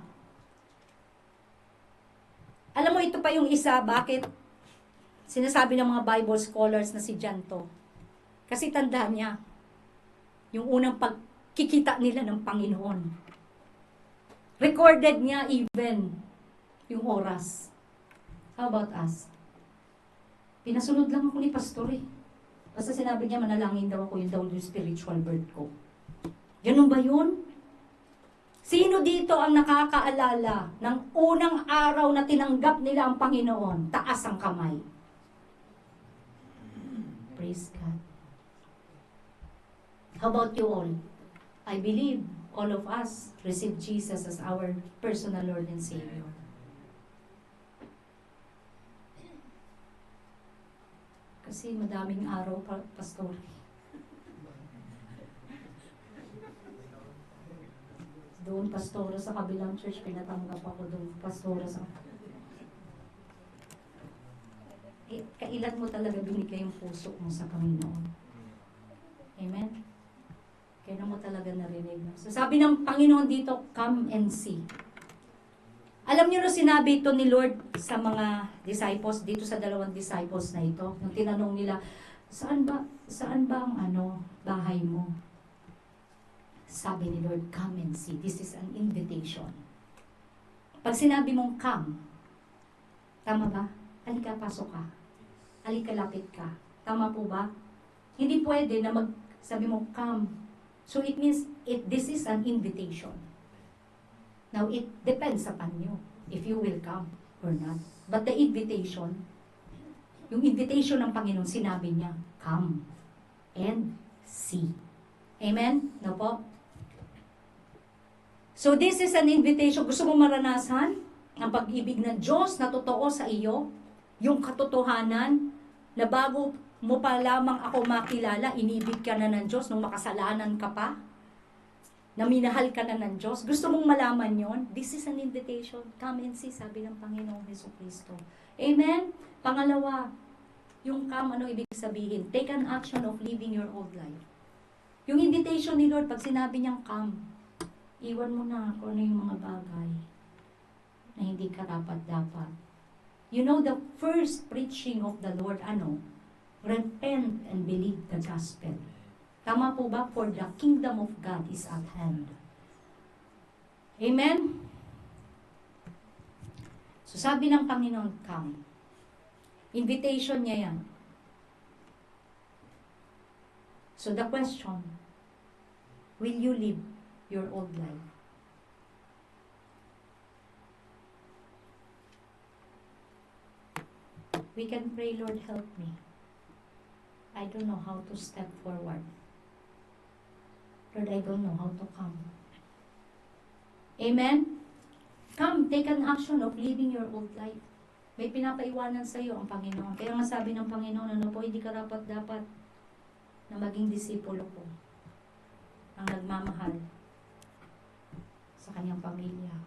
alam mo ito pa yung isa, bakit sinasabi ng mga Bible scholars na si John to? Kasi tanda niya, yung unang pagkikita nila ng Panginoon. Recorded niya even yung oras. How about us? Pinasunod lang ako ni Pastor eh. Basta sinabi niya, manalangin daw ako, yun daw yung spiritual birth ko. Ganun ba yun? Sino dito ang nakakaalala ng unang araw na tinanggap nila ang Panginoon? Taas ang kamay. Praise God. How about you all? I believe all of us received Jesus as our personal Lord and Savior. Kasi madaming araw, pastor. Doon, pastora sa kabilang church, pinatanggap ako doon, pastora sa... Kailan mo talaga binigay yung puso mo sa Panginoon? Amen? Kailan mo talaga narinig? So sabi ng Panginoon dito, come and see. Alam niyo na sinabi ito ni Lord sa mga disciples, dito sa 2 disciples na ito, nung tinanong nila, saan ba ang bahay mo? Sabi ni Lord, come and see. This is an invitation. Pag sinabi mong come, tama ba? Halika, pasok ka. Halika, lapit ka. Tama po ba? Hindi pwede na sabi mo, come. So it means, this is an invitation. Now, it depends upon you if you will come or not. But the invitation, yung invitation ng Panginoon, sinabi niya, come and see. Amen? No po? So this is an invitation. Gusto mo maranasan ang pag-ibig ng Diyos na totoo sa iyo? Yung katotohanan na bago mo pa lamang ako makilala, inibig ka na ng Diyos nung makasalanan ka pa? Na minahal ka na ng Diyos? Gusto mong malaman yon? This is an invitation. Come and see, sabi ng Panginoong Jesucristo. Amen? Pangalawa, yung come, ano ibig sabihin? Take an action of living your old life. Yung invitation ni Lord, pag sinabi niyang come, iwan mo na kung ano yung mga bagay na hindi karapat-dapat. You know, the first preaching of the Lord, repent and believe the gospel. Tama po ba? For the kingdom of God is at hand. Amen? So sabi ng Panginoon, come. Invitation niya yan. So the question, will you live your old life? We can pray, Lord, help me. I don't know how to step forward. Lord, I don't know how to come. Amen? Come, take an action of living your old life. May pinapaiwanan sa iyo ang Panginoon. Kaya nga sabi ng Panginoon, hindi ka dapat na maging disipulo ko. Ang nagmamahal sa kanyang pamilya.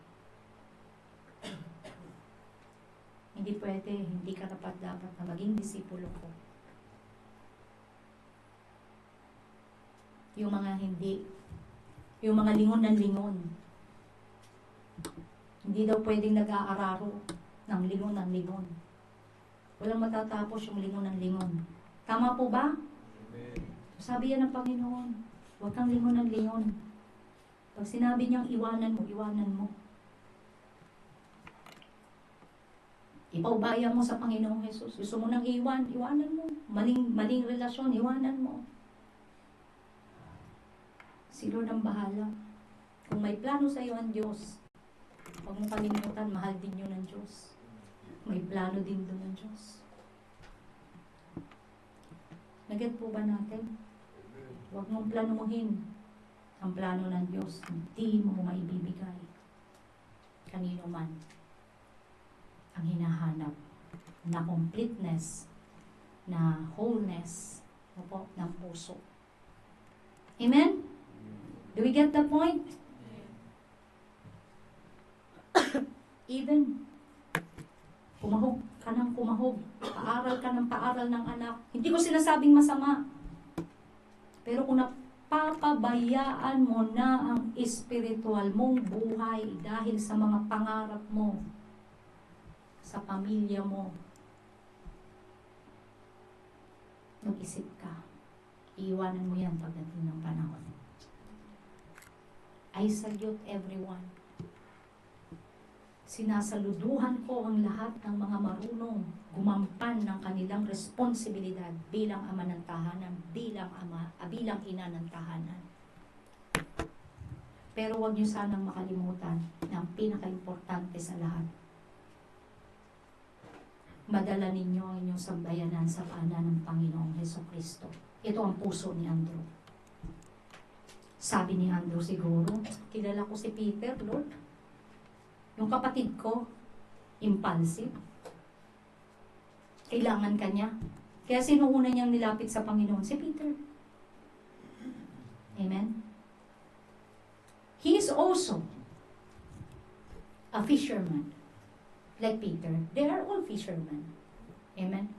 Hindi pwede, hindi ka dapat na maging disipulo ko. Yung mga lingon ng lingon. Hindi daw pwedeng nag-aararo ng lingon ng lingon. Walang matatapos yung lingon ng lingon. Tama po ba? Sabi yan ng Panginoon, huwag kang lingon ng lingon. Pag sinabi niyang iwanan mo, iwanan mo. Ipaubaya mo sa Panginoong Jesus. Gusto mo nang iwanan mo. Maling relasyon, iwanan mo. Si Lord ang bahala. Kung may plano sa iyo ang Diyos, huwag mo kalimutan, mahal din yun ng Diyos. May plano din doon ng Diyos. Naget po ba natin? Huwag mong planuhin ang plano ng Diyos. Hindi mo maibibigay kanino man ang hinahanap na completeness, na wholeness, ng puso. Amen? Do we get the point? Even kumahog ka ng kumahog, paaral ka ng paaral ng anak. Hindi ko sinasabing masama. Pero kung napapabayaan mo na ang espiritual mong buhay dahil sa mga pangarap mo, sa pamilya mo, mag-isip ka. Iiwanan mo yan pagdating ng panahon. I salute everyone. Sinasaluduhan ko ang lahat ng mga marunong gumampan ng kanilang responsibilidad bilang ama ng tahanan, bilang ina ng tahanan. Pero huwag niyo sanang makalimutan na ang pinaka-importante sa lahat. Madala ninyo ang inyong sambayanan sa paanan ng Panginoong Jesucristo. Ito ang puso ni Andrew. Sabi ni Andrew siguro, kilala ko si Peter, Lord. Yung kapatid ko, impulsive. Kailangan ka niya. Kaya sino una niyang nilapit sa Panginoon? Si Peter. Amen? He is also a fisherman. Like Peter. They are all fishermen. Amen?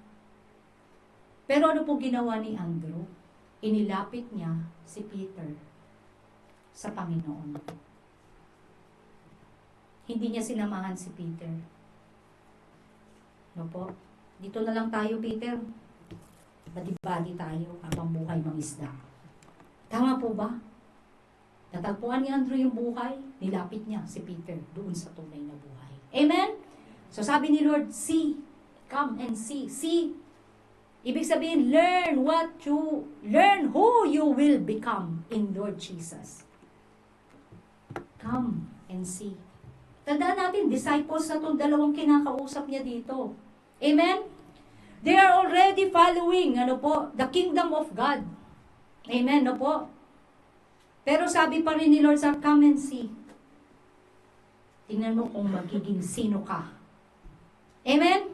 Pero ano po ginawa ni Andrew? Inilapit niya si Peter sa Panginoon. Hindi niya sinamahan si Peter. No po? Dito na lang tayo, Peter. Badi-badi tayo habang buhay mangisda. Tama po ba? Natagpuan ni Andrew yung buhay, nilapit niya si Peter doon sa tunay na buhay. Amen? So sabi ni Lord, see, come and see. See, ibig sabihin, learn who you will become in Lord Jesus. Come and see. Tandaan natin, disciples na itong dalawang kinakausap niya dito. Amen? They are already following, the kingdom of God. Amen, po? Pero sabi pa rin ni Lord, come and see. Tingnan mo kung magiging sino ka. Amen?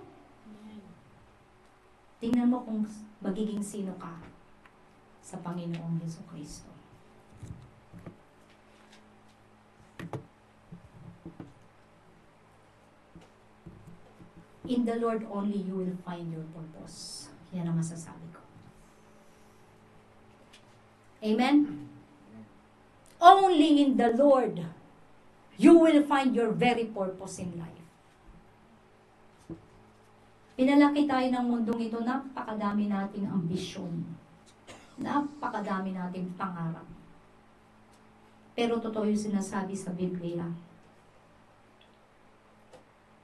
Tingnan mo kung magiging sino ka sa Panginoong Jesucristo. In the Lord only you will find your purpose. Yan ang masasabi ko. Amen? Only in the Lord you will find your very purpose in life. Pinalaki tayo ng mundong ito, napakadami nating ambisyon. Napakadami nating pangarap. Pero totoo yung sinasabi sa Biblia.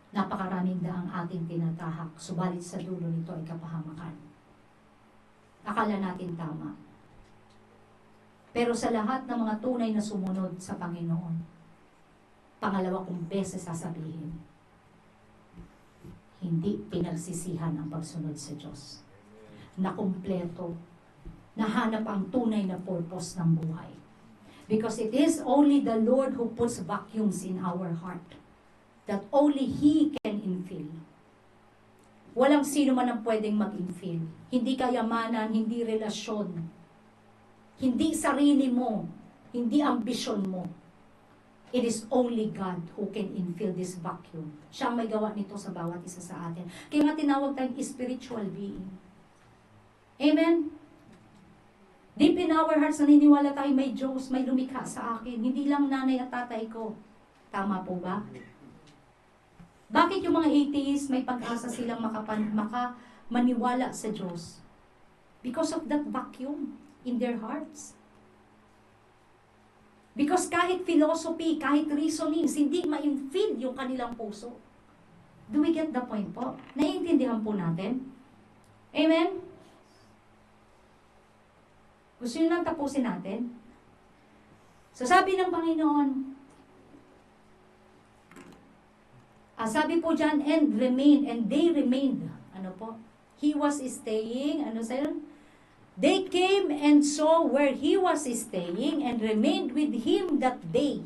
Napakaraming daang ating tinatahak, subalit sa dulo nito ay kapahamakan. Akala natin tama. Pero sa lahat ng mga tunay na sumunod sa Panginoon, pangalawa kong beses sasabihin, hindi pinagsisihan ang pagsunod sa Diyos. Nakumpleto, nahanap ang tunay na purpose ng buhay. Because it is only the Lord who puts vacuums in our heart that only He can infill. Walang sino man ang pwedeng mag-infill. Hindi kayamanan, hindi relasyon, hindi sarili mo, hindi ambisyon mo. It is only God who can infill this vacuum. Siya ang may gawa nito sa bawat isa sa atin. Kaya nga tinawag tayong spiritual being. Amen? Deep in our hearts, naniniwala tayo may Diyos, may lumikha sa akin. Hindi lang nanay at tatay ko. Tama po ba? Bakit yung mga atheists may pag-asa silang maniwala sa Diyos? Because of that vacuum in their hearts. Because kahit philosophy, kahit reasonings, hindi ma-infill yung kanilang puso. Do we get the point po? Naiintindihan po natin? Amen? Gusto nyo nang tapusin natin? So sabi ng Panginoon, sabi po dyan, and they remained. Ano po? He was staying, they came and saw where he was staying and remained with him that day.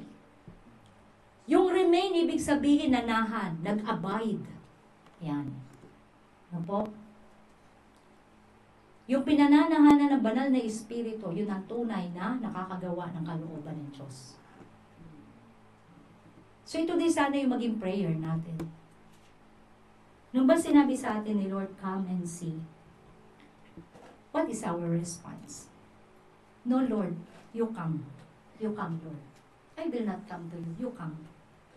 Yung remain, ibig sabihin nanahan, nag-abide. Yan. Ano po? Yung pinananahanan ng banal na espiritu, yun ang tunay na nakakagawa ng kalooban ng Diyos. So ito din sana yung maging prayer natin. Nung ba sinabi sa atin ni Lord, come and see, what is our response? No, Lord, you come. You come, Lord. I will not come to you. You come.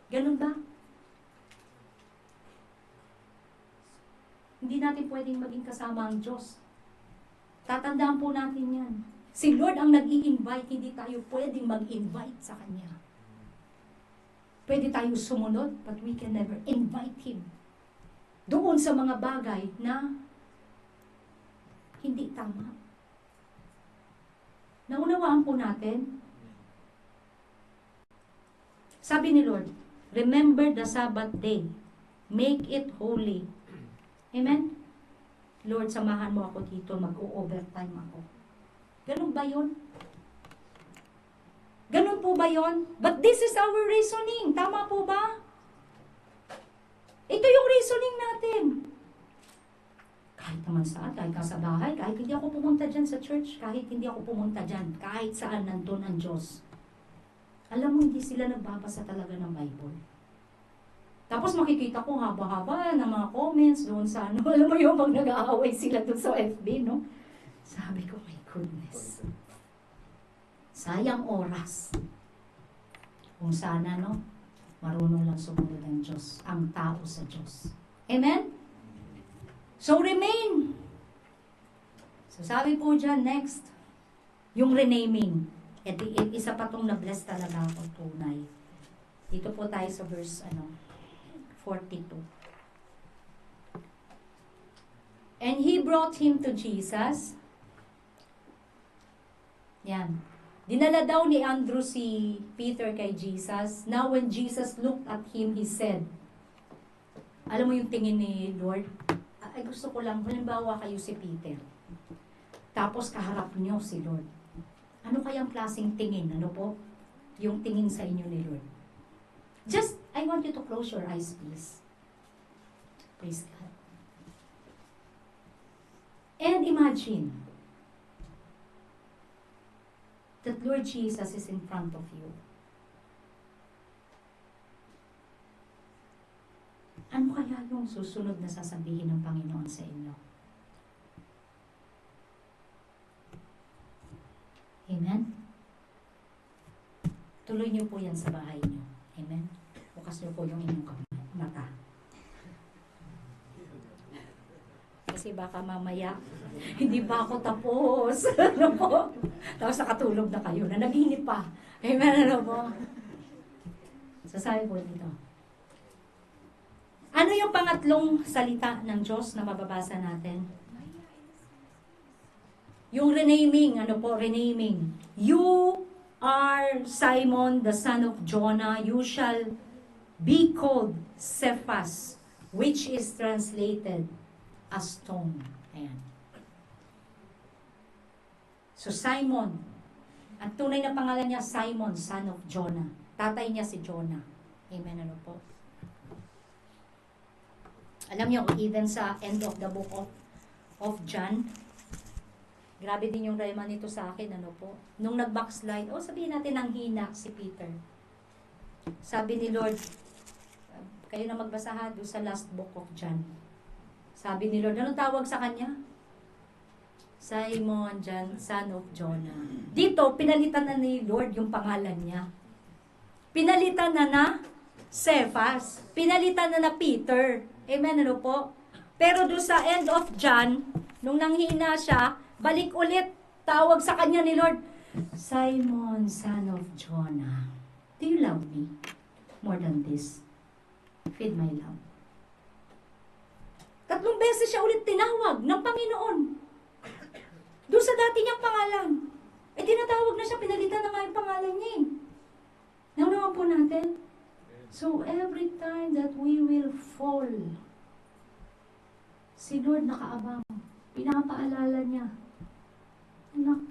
Ganun ba? Hindi natin pwedeng maging kasama ang Diyos. Tatandaan po natin yan. Si Lord ang nag-i-invite, hindi tayo pwedeng mag-invite sa Kanya. Pwede tayo sumunod, but we can never invite Him doon sa mga bagay na hindi tama. Naunawaan po natin. Sabi ni Lord, remember the Sabbath day. Make it holy. Amen? Lord, samahan mo ako dito, mag-o-overtime ako. Ganun ba yun? Ganun po ba yun? But this is our reasoning. Tama po ba? Ito yung reasoning natin. Kahit naman saan, kahit ka sa bahay, kahit hindi ako pumunta dyan sa church, kahit hindi ako pumunta dyan, kahit saan nandun ang Diyos. Alam mo, hindi sila nagbabasa talaga ng Bible. Tapos makikita ko haba-haba ng mga comments doon sa ano. Alam mo yun, pag nag-aaway sila doon sa FB, no? Sabi ko, my goodness. Sayang oras. Kung sana, no? Marunong lang sumunod ang Diyos, ang tao sa Diyos. Amen? So, remain. So, sabi po dyan, next, yung renaming. Isa pa tong na-bless talaga ako, tunay. Dito po tayo sa verse, 42. And he brought him to Jesus. Yan. Dinala daw ni Andrew si Peter kay Jesus. Now when Jesus looked at him, he said, alam mo yung tingin ni Lord? Ay, gusto ko lang, halimbawa kayo si Peter. Tapos kaharap niyo si Lord. Ano kayang klaseng tingin? Ano po? Yung tingin sa inyo ni Lord. Just, I want you to close your eyes, please. Praise God. And imagine that Lord Jesus is in front of you. Ano kaya yung susunod na sasabihin ng Panginoon sa inyo? Amen? Tuloy niyo po yan sa bahay niyo. Amen? Bukas niyo po yung inyong mata. Kasi baka mamaya, hindi pa ako tapos. Ano po? Tapos nakatulog na kayo, na naginip pa. Amen? Ano po? Sasabi po dito. Ano yung pangatlong salita ng Diyos na mababasa natin? Yung renaming, ano po, renaming. You are Simon, the son of Jonah. You shall be called Cephas, which is translated as stone. Ayan. So Simon, ang tunay na pangalan niya, Simon, son of Jonah. Tatay niya si Jonah. Amen, ano po? Alam niyo, even sa end of the book of John, grabe din yung rema nito sa akin, ano po? Nung nag-backslide, sabihin natin ang hina si Peter. Sabi ni Lord, kayo na magbasa doon sa last book of John. Sabi ni Lord, anong tawag sa kanya? Simon, John, son of Jonah. Dito, pinalitan na ni Lord yung pangalan niya. Pinalitan na Cephas. Pinalitan na Peter. Amen, ano po? Pero doon sa end of John, nung nanghina siya, balik ulit, tawag sa kanya ni Lord, Simon, son of Jonah, do you love me more than this? Feed my love. 3 beses siya ulit tinawag ng Panginoon. Doon sa dati niyang pangalan. Tinatawag na siya, pinalitan na nga yung pangalan niya. Naunawan po natin. So, every time that we will fall, si Lord nakaabang. Pinapaalala niya, anak,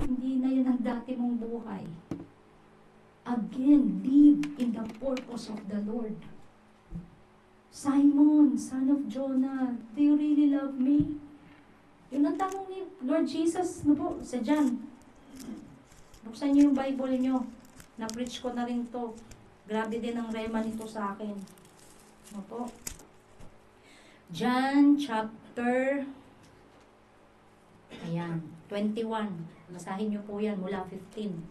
hindi na yan ang dati mong buhay. Again, live in the purpose of the Lord. Simon, son of Jonah, do you really love me? Yun ang tanong ni Lord Jesus, no po, sa John. Buksan niyo yung Bible niyo. Na-preach ko na rin to. Grabe din ang rema nito sa akin. No po. John chapter 21. Basahin niyo po yan mula 15.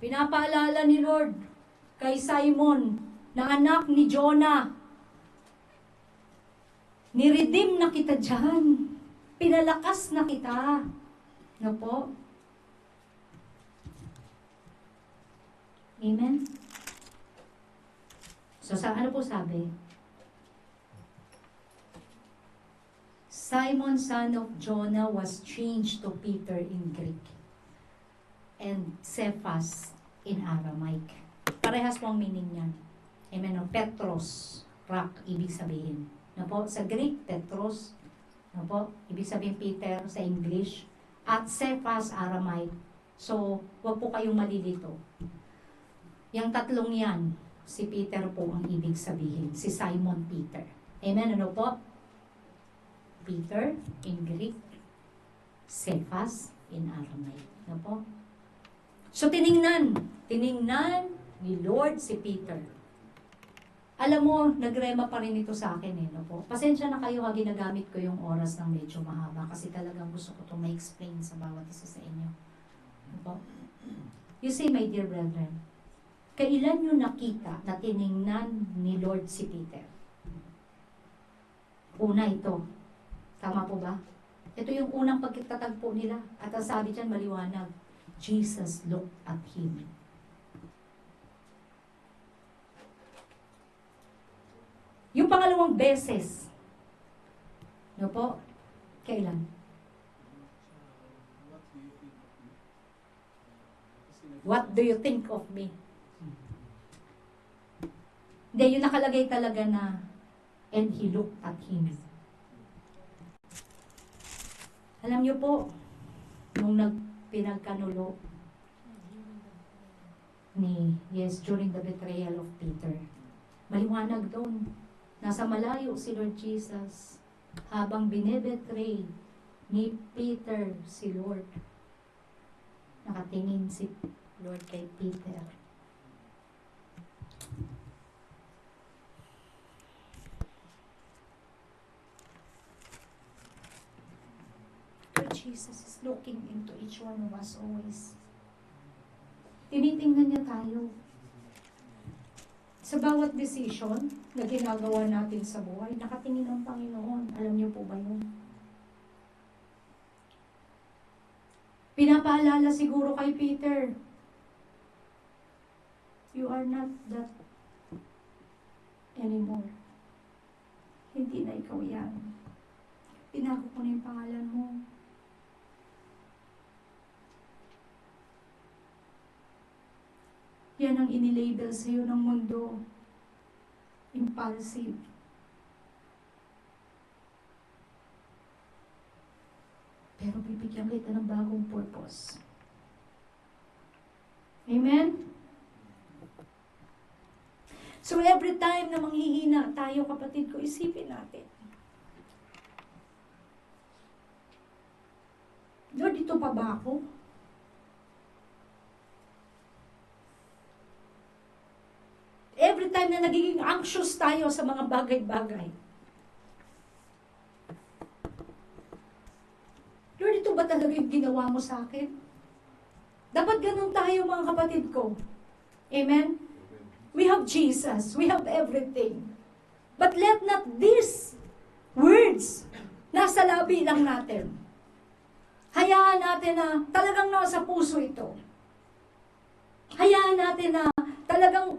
Pinapaalala ni Lord kay Simon na anak ni Jonah. Niredeem na kita dyan. Pinalakas na kita. No po? Amen? So, ano po sabi? Simon, son of Jonah, was changed to Peter in Greek and Cephas in Aramaic. Parehas po ang meaning niyan. Amen? No? Petros, rock, ibig sabihin. No po? Sa Greek, Petros. No po? Ibig sabihin Peter sa English. At Cephas, Aramaic. So, huwag po kayong malilito. Yang tatlong yan, si Peter po ang ibig sabihin. Si Simon Peter. Amen? Ano po? Peter in Greek, Cephas in Aramaic. No po? So tiningnan ni Lord si Peter. Alam mo, nagrema pa rin ito sa akin no po. Pasensya na kayo ginagamit ko yung oras ng medyo mahaba kasi talagang gusto ko itong ma-explain sa bawat isa sa inyo. No po? You see, my dear brethren, kailan nyo nakita na tiningnan ni Lord si Peter? Una ito. Tama po ba? Ito yung unang pagkitatagpo nila. At ang sabi dyan, maliwanag. Jesus looked at him. Yung pangalawang beses. No po? Kailan? What do you think of me? Hindi, yung nakalagay talaga na and he looked at him. Alam niyo po, nung pinagkanulo during the betrayal of Peter, maliwanag doon. Nasa malayo si Lord Jesus habang binebetray ni Peter si Lord. Nakatingin si Lord kay Peter. Lord Jesus is looking into each one of us always. Tinitingnan niya tayo. Sa bawat decision na ginagawa natin sa buhay, nakatingin ang Panginoon. Alam niyo po ba yun? Pinapaalala siguro kay Peter, you are not that anymore. Hindi na ikaw yan. Pinago ko na yung pangalan mo. Yan ang inilabel sa iyo ng mundo. Impulsive. Pero bibigyan kita ng bagong purpose. Amen? So every time na manghihina tayo, kapatid ko, isipin natin. Lord, dito pa ba ako? Every time na nagiging anxious tayo sa mga bagay-bagay. Lord, ito ba talaga yung ginawa mo sa akin? Dapat ganun tayo mga kapatid ko. Amen? We have Jesus. We have everything. But let not these words nasa labi lang natin. Hayaan natin na talagang nasa puso ito. Hayaan natin na talagang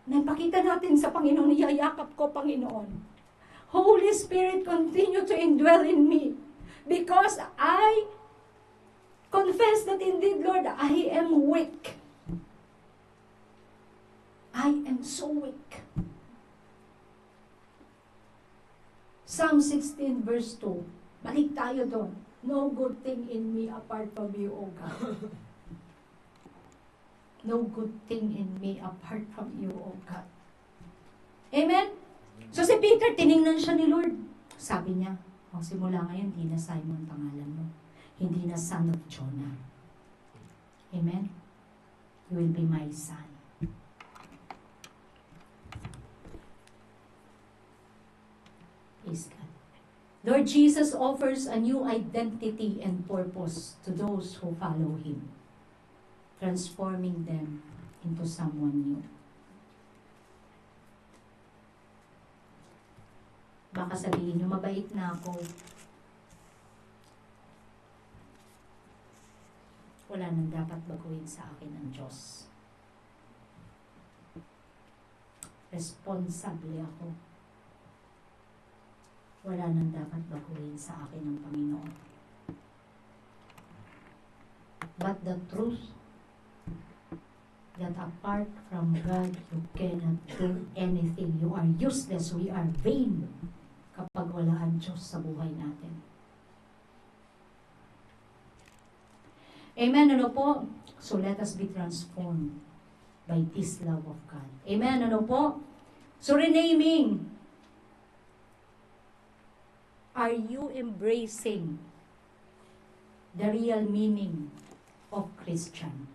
napakita natin sa Panginoon, iyayakap ko, Panginoon. Holy Spirit, continue to indwell in me. Because I confess that indeed, Lord, I am weak. I am so weak. Psalm 16 verse 2. Balik tayo doon. No good thing in me apart from you, O God. No good thing in me apart from you, O God. Amen? So si Peter, tiningnan siya ni Lord. Sabi niya, simula ngayon, hindi na Simon pangalan mo. Hindi na son of Jonah. Amen? You will be my son. Praise God. Lord Jesus offers a new identity and purpose to those who follow Him, transforming them into someone new. Baka sabihin nyo, mabait na ako. Wala nang dapat baguhin sa akin ng Diyos. Responsable ako. Wala nang dapat baguhin sa akin ng Panginoon. But the truth that apart from God, you cannot do anything. You are useless. We are vain kapag wala ang Diyos sa buhay natin. Amen, ano po? So let us be transformed by this love of God. Amen, ano po? So renaming are you embracing the real meaning of Christian?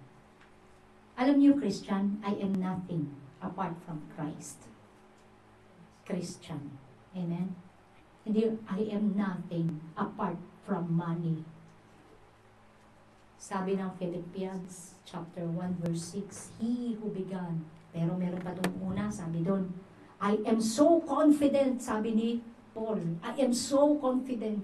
Alam niyo, Christian, I am nothing apart from Christ. Christian. Amen? Hindi, I am nothing apart from money. Sabi ng Philippians chapter 1 verse 6, He who began, pero meron pa doon una, sabi doon, I am so confident, sabi ni Paul, I am so confident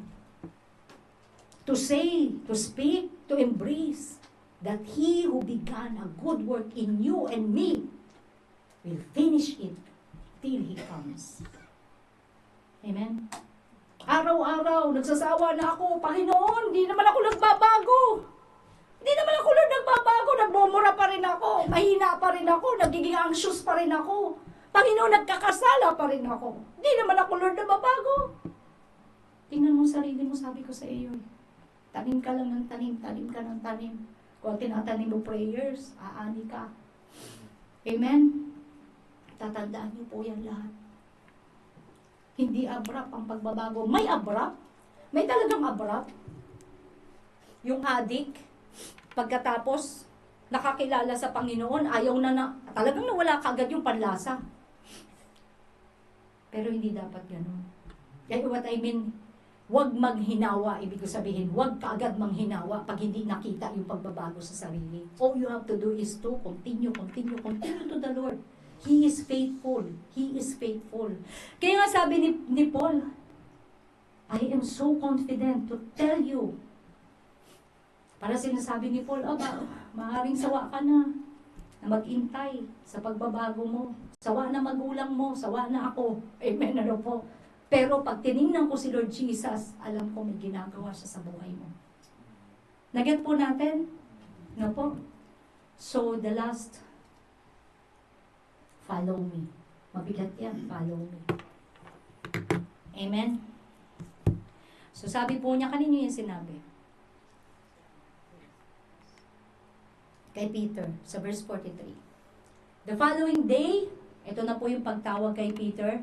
to say, to speak, to embrace that He who began a good work in you and me will finish it till He comes. Amen? Araw-araw, nagsasawa na ako, Panginoon, hindi naman ako nagbabago. Hindi naman ako nagbabago, nagmumura pa rin ako, mahina pa rin ako, nagiging anxious pa rin ako. Panginoon, nagkakasala pa rin ako. Hindi naman ako, Lord, nagbabago. Tingnan mo sarili mo, sabi ko sa iyo. Tanim ka lang ng tanim, tanim ka ng tanim. Kung tinatanim mo prayers, aani ka. Amen? Tatandaan niyo po yan lahat. Hindi abrupt ang pagbabago. May abrupt. May talagang abrupt. Yung addict, pagkatapos nakakilala sa Panginoon, ayaw talagang nawala kagad yung panlasa. Pero hindi dapat ganun. Kaya what I mean, huwag maghinawa. Ibig ko sabihin, huwag kaagad manghinawa pag hindi nakita yung pagbabago sa sarili. All you have to do is to continue to the Lord. He is faithful. He is faithful. Kaya nga sabi ni Paul, I am so confident to tell you. Para sinasabi ni Paul, maaaring sawa ka na mag-intay sa pagbabago mo. Sawa na magulang mo, sawa na ako. Amen, ano po. Pero pag tinignan ko si Lord Jesus, alam ko may ginagawa siya sa buhay mo. Naget po natin? No po? So, the last, follow me. Mabigat yan, follow me. Amen? So, sabi po niya, kanino yung sinabi? Kay Peter, sa verse 43. The following day, ito na po yung pagtawag kay Peter.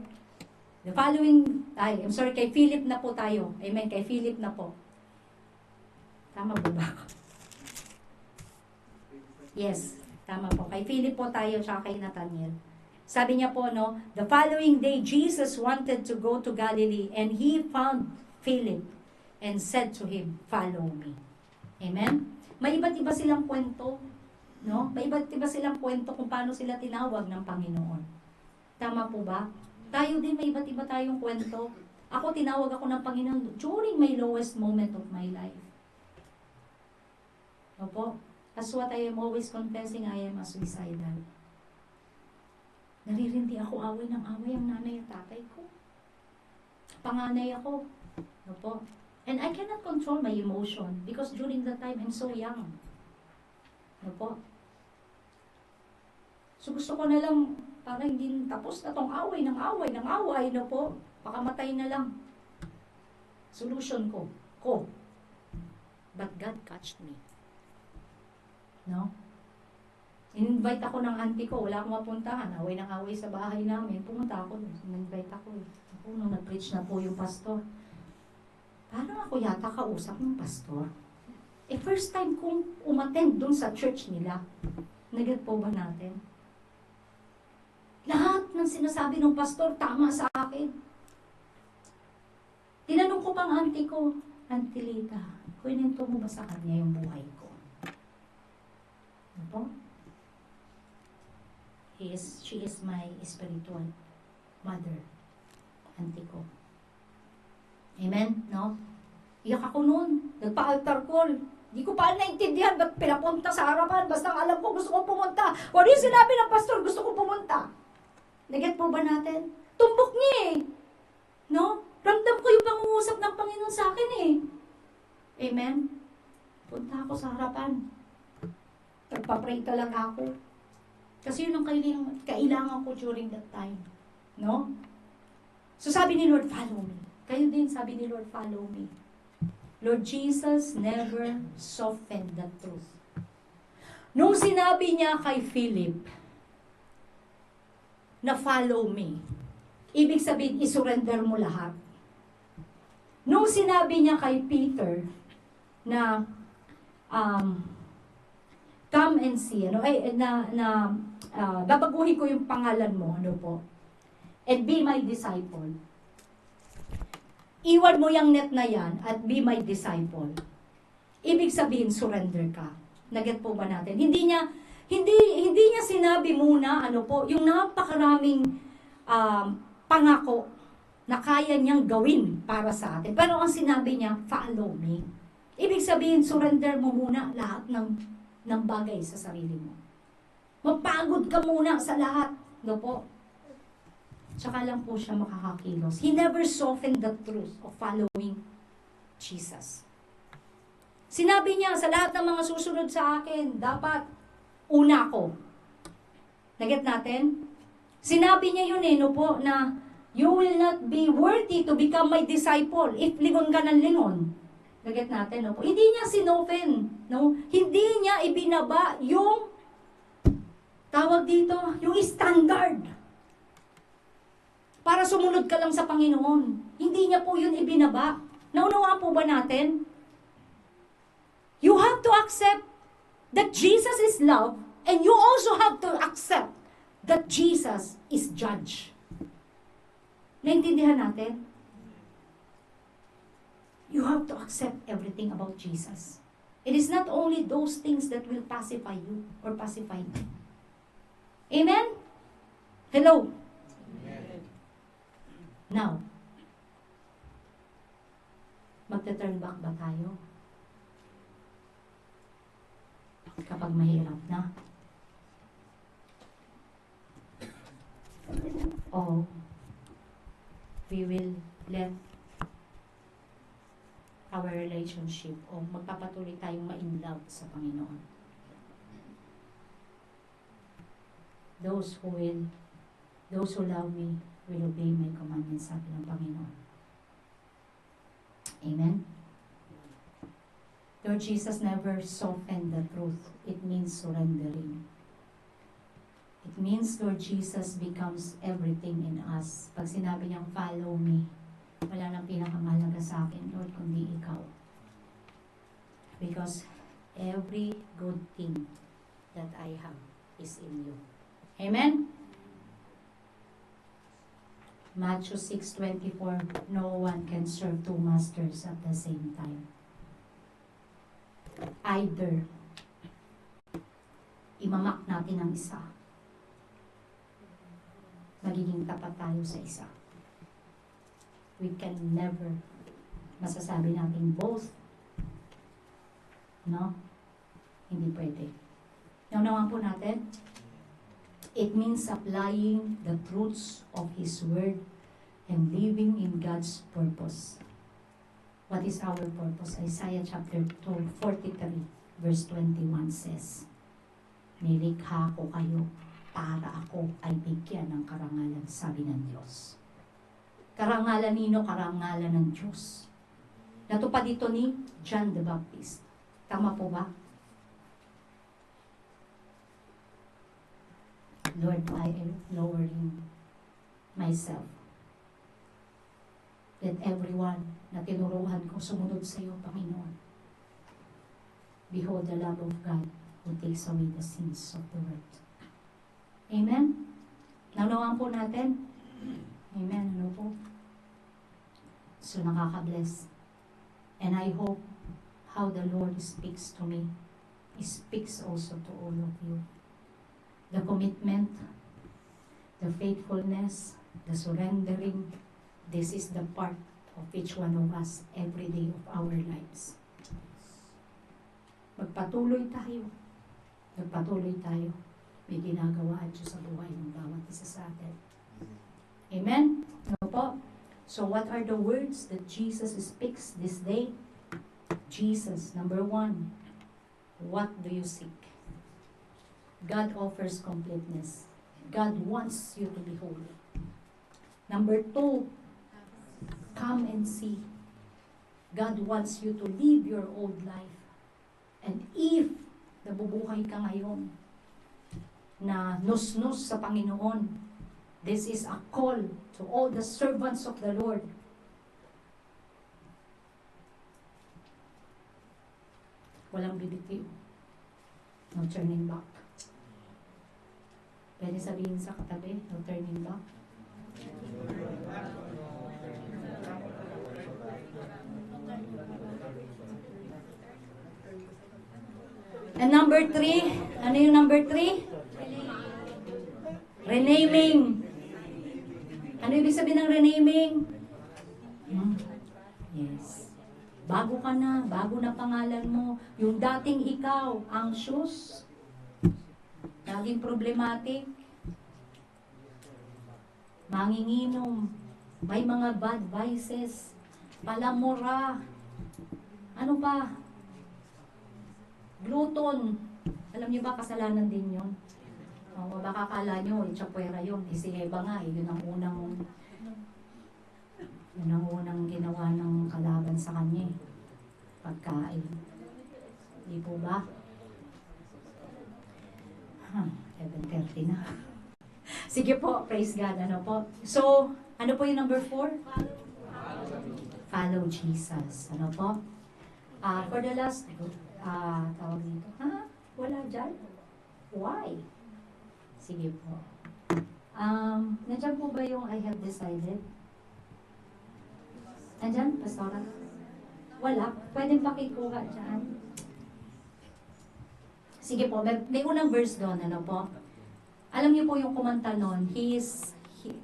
Kay Philip na po tayo. Amen, kay Philip na po. Tama po ba? Yes, tama po. Kay Philip po tayo, tsaka kay Nathaniel. Sabi niya po, no, the following day, Jesus wanted to go to Galilee, and He found Philip, and said to him, follow me. Amen? May iba't iba silang kwento, no? May iba't iba silang kwento kung paano sila tinawag ng Panginoon. Tama po ba? Tayo din, may iba't iba tayong kwento. Ako, tinawag ako ng Panginoon during my lowest moment of my life. Opo? As what I am always confessing, I am a suicidal. Naririndi ako away ng away ang nanay at tatay ko. Panganay ako. Opo? And I cannot control my emotion because during that time, I'm so young. Opo? So gusto ko na lang, para hindi tapos na tong away, no po? Pakamatay na lang. Solution ko. But God catched me. No? In-invite ako ng auntie ko, wala akong mapuntahan. Away ng away sa bahay namin. Pumunta ako, in-invite ako. Ako, nung nag-preach na po yung pastor. Parang ako yata kausap ng pastor. First time kong umattend dun sa church nila. Naget po ba natin? Lahat ng sinasabi ng pastor, tama sa akin. Tinanong ko pang auntie ko, Auntie Lita, kwento mo ba sa kanya yung buhay ko? Ano po? She is my spiritual mother, auntie ko. Amen? No? Iyak ako noon. Nagpa-altar call. Hindi ko pa naintindihan ba't pinapunta sa harapan. Basta alam ko gusto kong pumunta. Kung ano yung sinabi ng pastor, gusto kong pumunta. Naget po ba natin? Tumbok niya eh. No? Ramdam ko yung pangungusap ng Panginoon sa akin eh. Amen? Punta ako sa harapan. Nagpa-pray talaga ako. Kasi yun ang kailangan ko during that time. No? So sabi ni Lord, follow me. Kayo din, sabi ni Lord, follow me. Lord Jesus never softened the truth. Nung sinabi niya kay Philip na follow me, ibig sabihin, isurrender mo lahat. No sinabi niya kay Peter na come and see, babaguhin ko yung pangalan mo, and be my disciple. Iwan mo yung net na yan at be my disciple. Ibig sabihin, surrender ka. Naget po ba natin? Hindi niya sinabi muna, yung napakaraming pangako na kaya niyang gawin para sa atin. Pero ang sinabi niya, follow me. Ibig sabihin, surrender mo muna lahat ng bagay sa sarili mo. Mapagod ka muna sa lahat. Tsaka lang po siya makakakilos. He never softened the truth of following Jesus. Sinabi niya, sa lahat ng mga susunod sa akin, dapat una ko. Naget natin? Sinabi niya yun na you will not be worthy to become my disciple if lingon ka ng lingon. Naget natin, Hindi niya sinofen, Hindi niya ibinaba yung tawag dito, yung standard. Para sumunod ka lang sa Panginoon. Hindi niya po yun ibinaba. Naunawaan po ba natin? You have to accept that Jesus is love, and you also have to accept that Jesus is judge. Naintindihan natin? You have to accept everything about Jesus. It is not only those things that will pacify you or pacify me. Amen? Hello? Amen. Now, magta-turn back ba tayo? Kapag mahirap na? O we will let our relationship o magpapatuloy tayong ma-in-love sa Panginoon. Those who love me will obey my commandments, sabi ng Panginoon. Amen? Lord Jesus never softened the truth. It means surrendering. It means Lord Jesus becomes everything in us. Pag sinabi niyang follow me, wala nang pinakamahalaga sa akin, Lord, kundi ikaw. Because every good thing that I have is in you. Amen? Matthew 6:24, no one can serve two masters at the same time. Either imamak natin ang isa, magiging tapat tayo sa isa. We can never masasabi natin both. No? Hindi pwede. Naunawaan po natin? It means applying the truths of His Word and living in God's purpose. What is our purpose? Isaiah chapter 43, verse 21 says, nilikha ko kayo para ako ay bigyan ng karangalan, sabi ng Diyos. Karangalan nino, karangalan ng Diyos. Natupad dito ni John the Baptist. Tama po ba? Lord, I am lowering myself. Let everyone na tinuruhan ko sumunod sa iyo, Panginoon. Behold the love of God who takes away the sins of the world. Amen? Naunawaan po natin? Amen. Ano po? So, nakaka-bless. And I hope how the Lord speaks to me, He speaks also to all of you. The commitment, the faithfulness, the surrendering, this is the part of each one of us every day of our lives. Magpatuloy tayo. Magpatuloy tayo. May ginagawa at Diyos sa buhay ng bawat isa sa atin. Amen? Ano po? So what are the words that Jesus speaks this day? Jesus, number 1, what do you seek? God offers completeness. God wants you to be holy. Number 2, come and see. God wants you to live your old life. And if nabubuhay ka ngayon na nus-nus sa Panginoon, this is a call to all the servants of the Lord. Walang bibitiw. No turning back. Pwede sabihin sa katabi, no turning back. And number 3, ano yung number 3? Renaming. Ano ibig sabihin ng renaming? Yes. Bago ka na, bago na pangalan mo. Yung dating ikaw, anxious, laging problematic, manginginom, may mga bad vices, palamura, ano pa? Glutton. Alam niyo ba, kasalanan din yun? O, baka kala nyo, itsapwera yun. Si Eva nga, yun ang unang ginawa ng kalaban sa kanya. Pagkain. Di po ba? 11:30 na. Sige po, praise God. Ano po? So, ano po yung number 4? Follow Jesus. Ano po? For the last, tawag dito. Wala dyan? Why? Sige po. Nandiyan po ba yung I have decided? Nandiyan, Pastora? Wala. Pwede pakikuha dyan. Sige po, may unang verse doon, ano po? Alam niyo po yung kumanta noon,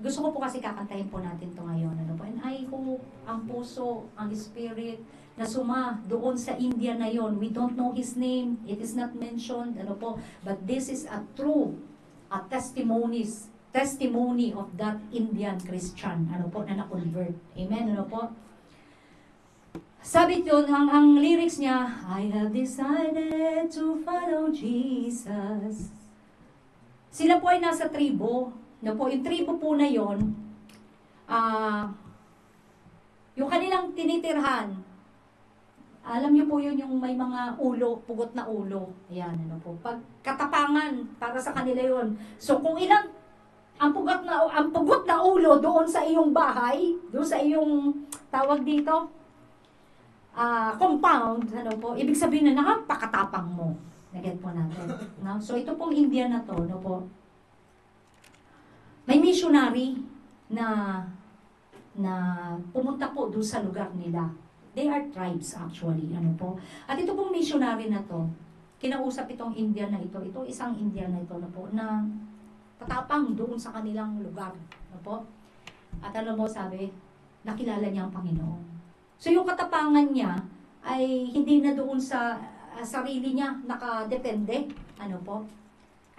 gusto ko po kasi kakantahin po natin to ngayon, ano po? And I hope ang puso, ang spirit, na suma doon sa India na yon. We don't know his name, it is not mentioned, ano po? But this is a true, testimony of that Indian Christian, ano po, na na-convert. Amen, ano po? Sabi yun, ang lyrics niya, I have decided to follow Jesus. Sila po ay nasa tribo. No po, yung tribo po na yon, yung kanilang tinitirhan, alam niyo po yun yung may mga ulo, pugot na ulo. Ayan, ano po. Pag katapangan, para sa kanila yon. So kung ilang, ang pugot na ulo doon sa iyong bahay, doon sa iyong, tawag dito, compound, ano po, ibig sabihin na napakatapang mo. Naget po natin. No? So ito pong India na to, no po, may missionary na pumunta po doon sa lugar nila. They are tribes actually, ano po. At ito pong missionary na to, kinausap itong Indian na ito isang Indian na ito na po, na tatapang doon sa kanilang lugar, ano po. At ano mo sabi, nakilala niya ang Panginoon. So yung katapangan niya ay hindi na doon sa sarili niya nakadepende, ano po.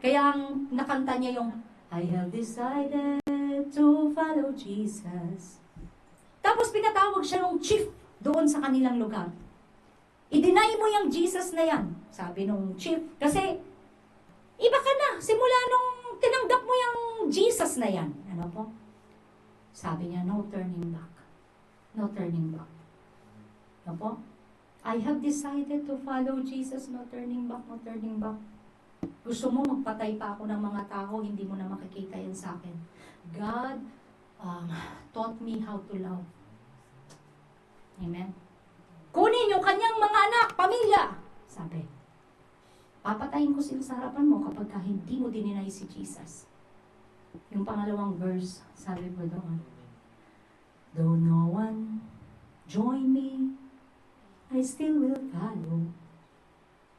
Kaya ang nakanta niya yung I have decided to follow Jesus. Tapos pinatawag siya ng chief doon sa kanilang lugar. I-deny mo yung Jesus na yan, sabi nung chief. Kasi iba ka na, simula nung tinanggap mo yung Jesus na yan. Ano po? Sabi niya, no turning back. No turning back. Ano po? I have decided to follow Jesus, no turning back, no turning back. Gusto mo magpatay pa ako ng mga tao, hindi mo na makikita yan sa akin. God taught me how to love. Amen? Kunin yung kanyang mga anak, pamilya. Sabi, papatayin ko sila sa harapan mo kapag hindi mo dininay si Jesus. Yung pangalawang verse, sabi po doon, though no one join me, I still will follow.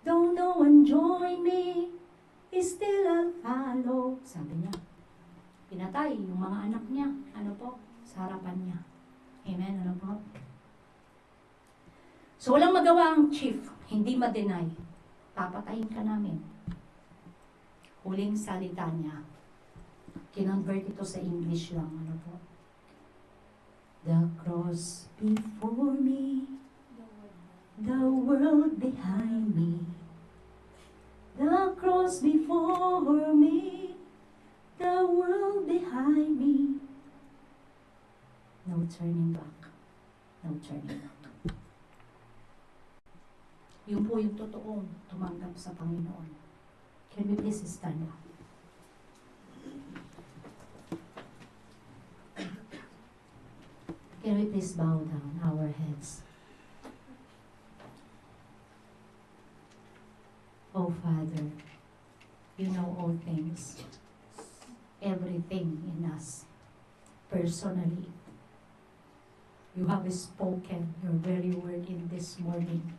Though no one join me, still I'll follow. Sabi niya, pinatay yung mga anak niya, ano po, sa harapan niya. Amen, ano po? So walang magawa ang chief, hindi ma-deny. Papatayin ka namin. Huling salita niya. Kinonvert ito sa English lang, ano po? The cross before me, the world behind me. The cross before me, the world behind me. No turning back. No turning back. Yun po yung totoong tumanggap sa Panginoon. Can we please stand up? Can we please bow down our heads? Father, you know all things, everything in us, personally. You have spoken your very word in this morning.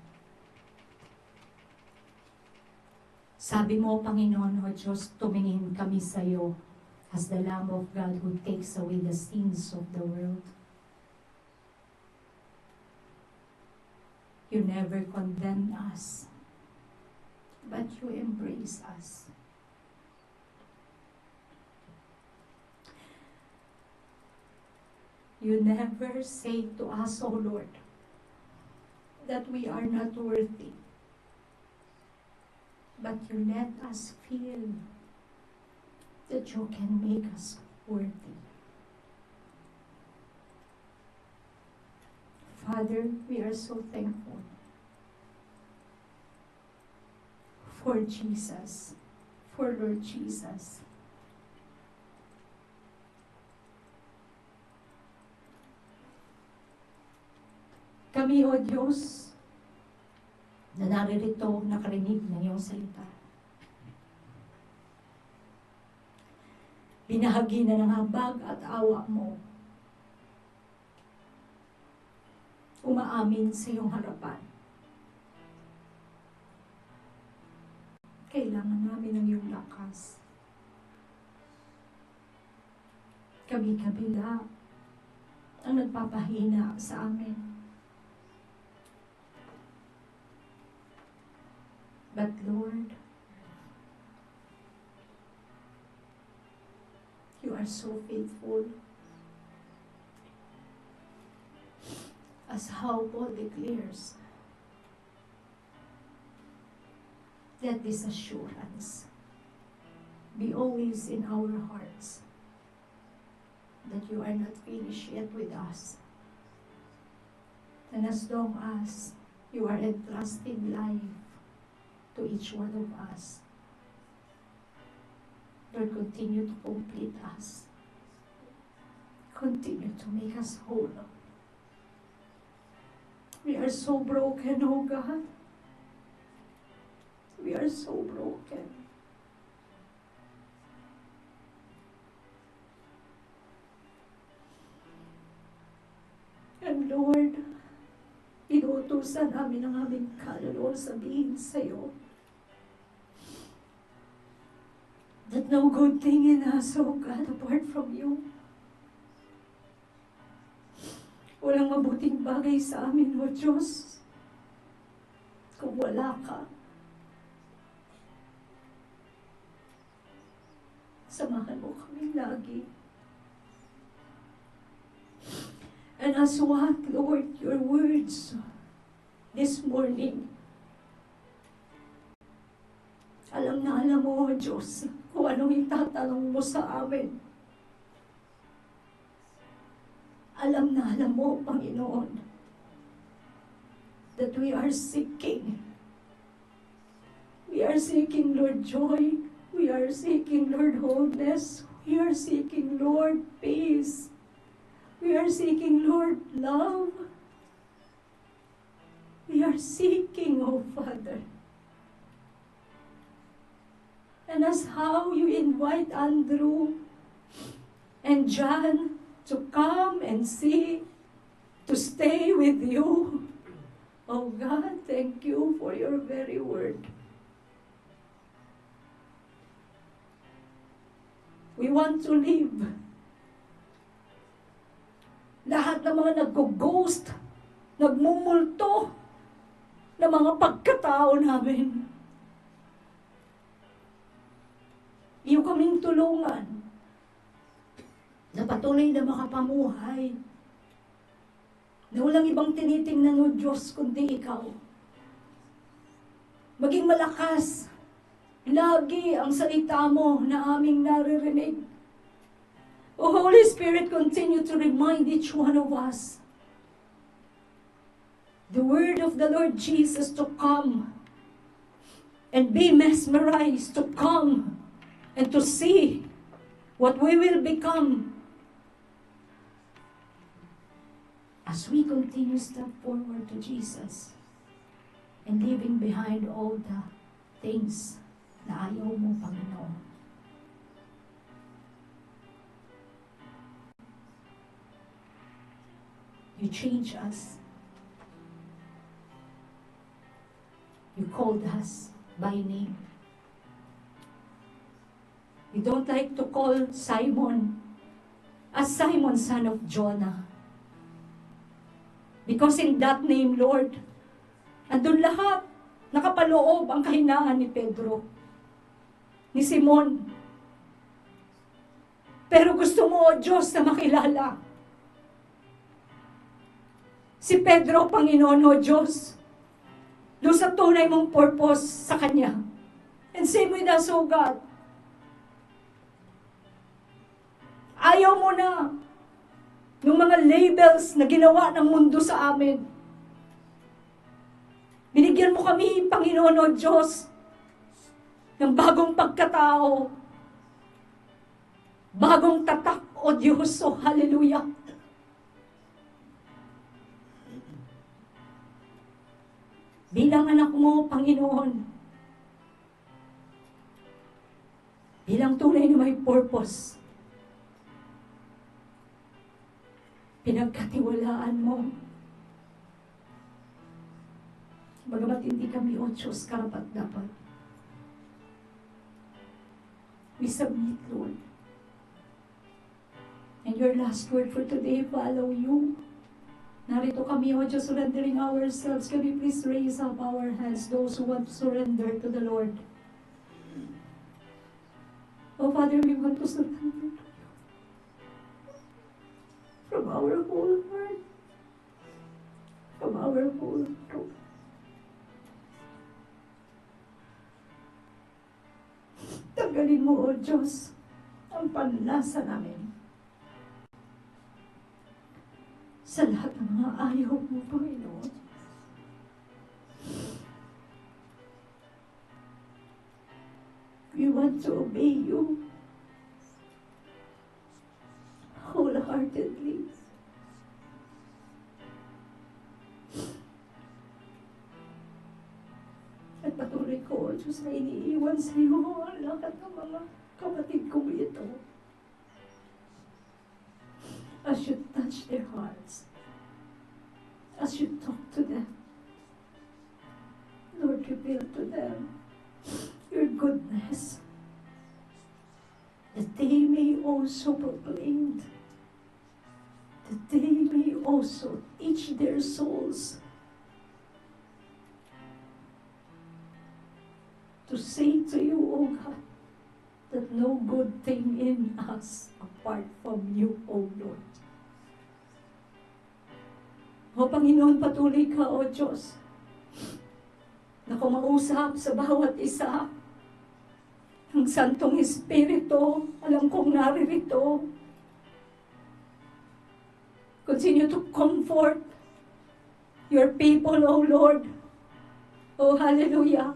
Sabi mo, Panginoon o Diyos, tumingin kami sa iyo as the Lamb of God who takes away the sins of the world. You never condemn us, but you embrace us. You never say to us, O Lord, that we are not worthy, but you let us feel that you can make us worthy. Father, we are so thankful for Jesus, for Lord Jesus. Kami, O Diyos, na naririto, nakarinig ng iyong salita. Binahagi na ng habag at awa mo. Umaamin sa iyong harapan. Kailangan namin ng iyong lakas. Kami-kabila ang nagpapahina sa amin. But Lord, you are so faithful. As how Paul declares, let this assurance be always in our hearts that you are not finished yet with us. And as long as you are entrusting life to each one of us, Lord, continue to complete us. Continue to make us whole. We are so broken, oh God. We are so broken. And Lord, inuutusan namin ang aming kaluluwa sabihin sa iyo that no good thing in us, oh God, apart from you. Walang mabuting bagay sa amin, O Diyos, kung wala ka. Samahan mo kami lagi. And as what, Lord, your words this morning, alam na alam mo, O Diyos, kung anong itatanong mo sa amin. Alam na alam mo, Panginoon, that we are seeking. We are seeking, Lord, joy. We are seeking, Lord, wholeness. We are seeking, Lord, peace. We are seeking, Lord, love. We are seeking, oh Father. And as how you invite Andrew and John to come and see, to stay with you. Oh God, thank you for your very word. We want to live. Lahat ng mga nag-ghost, nagmumulto, na mga pagkatao namin. Iyo kaming tulungan na patuloy na makapamuhay, na walang ibang tinitingnan o Diyos kundi ikaw. Maging malakas lagi ang salita mo na aming naririnig. O Holy Spirit, continue to remind each one of us the word of the Lord Jesus to come and be mesmerized, to come and to see what we will become as we continue step forward to Jesus and leaving behind all the things na ayaw mo, Panginoon. You change us. You called us by name. You don't like to call Simon as Simon, son of Jonah. Because in that name, Lord, andun lahat, nakapaloob ang kahinaan ni Pedro, ni Simon. Pero gusto mo, O Diyos, na makilala si Pedro, Panginoon, O Diyos, doon sa tunay mong purpose sa Kanya. And same with us, O God. Ayaw mo na ng mga labels na ginawa ng mundo sa amin. Binigyan mo kami, Panginoon, O Diyos, ng bagong pagkatao, bagong tatak, O Diyos, O hallelujah. Bilang anak mo, Panginoon, bilang tunay na may purpose, pinagkatiwalaan mo. Bagamat hindi kami O Diyos karapat-dapat, we submit, Lord. And your last word for today, follow you. Narito kami, O Diyos, surrendering ourselves. Can we please raise up our hands, those who want to surrender to the Lord? Oh, Father, we want to surrender to you. From our whole heart. From our whole throat. Tanggalin mo, O Diyos, ang panlasa namin sa lahat ng mga ayaw mo, Panginoon. We want to obey you wholeheartedly. At patuloy ko, O Diyos, na iniiwan sa iyo ang lahat ng mga kapatid ko ito. As you touch their hearts, as you talk to them, Lord, reveal to them your goodness, that they may also proclaim, that they may also teach their souls to say to you, O God, that no good thing in us apart from you, O Lord. O Panginoon, patuloy ka, O Diyos, na kumausap sa bawat isa. Ang Santong Espiritu, alam kong naririto. Continue to comfort your people, O Lord. O hallelujah.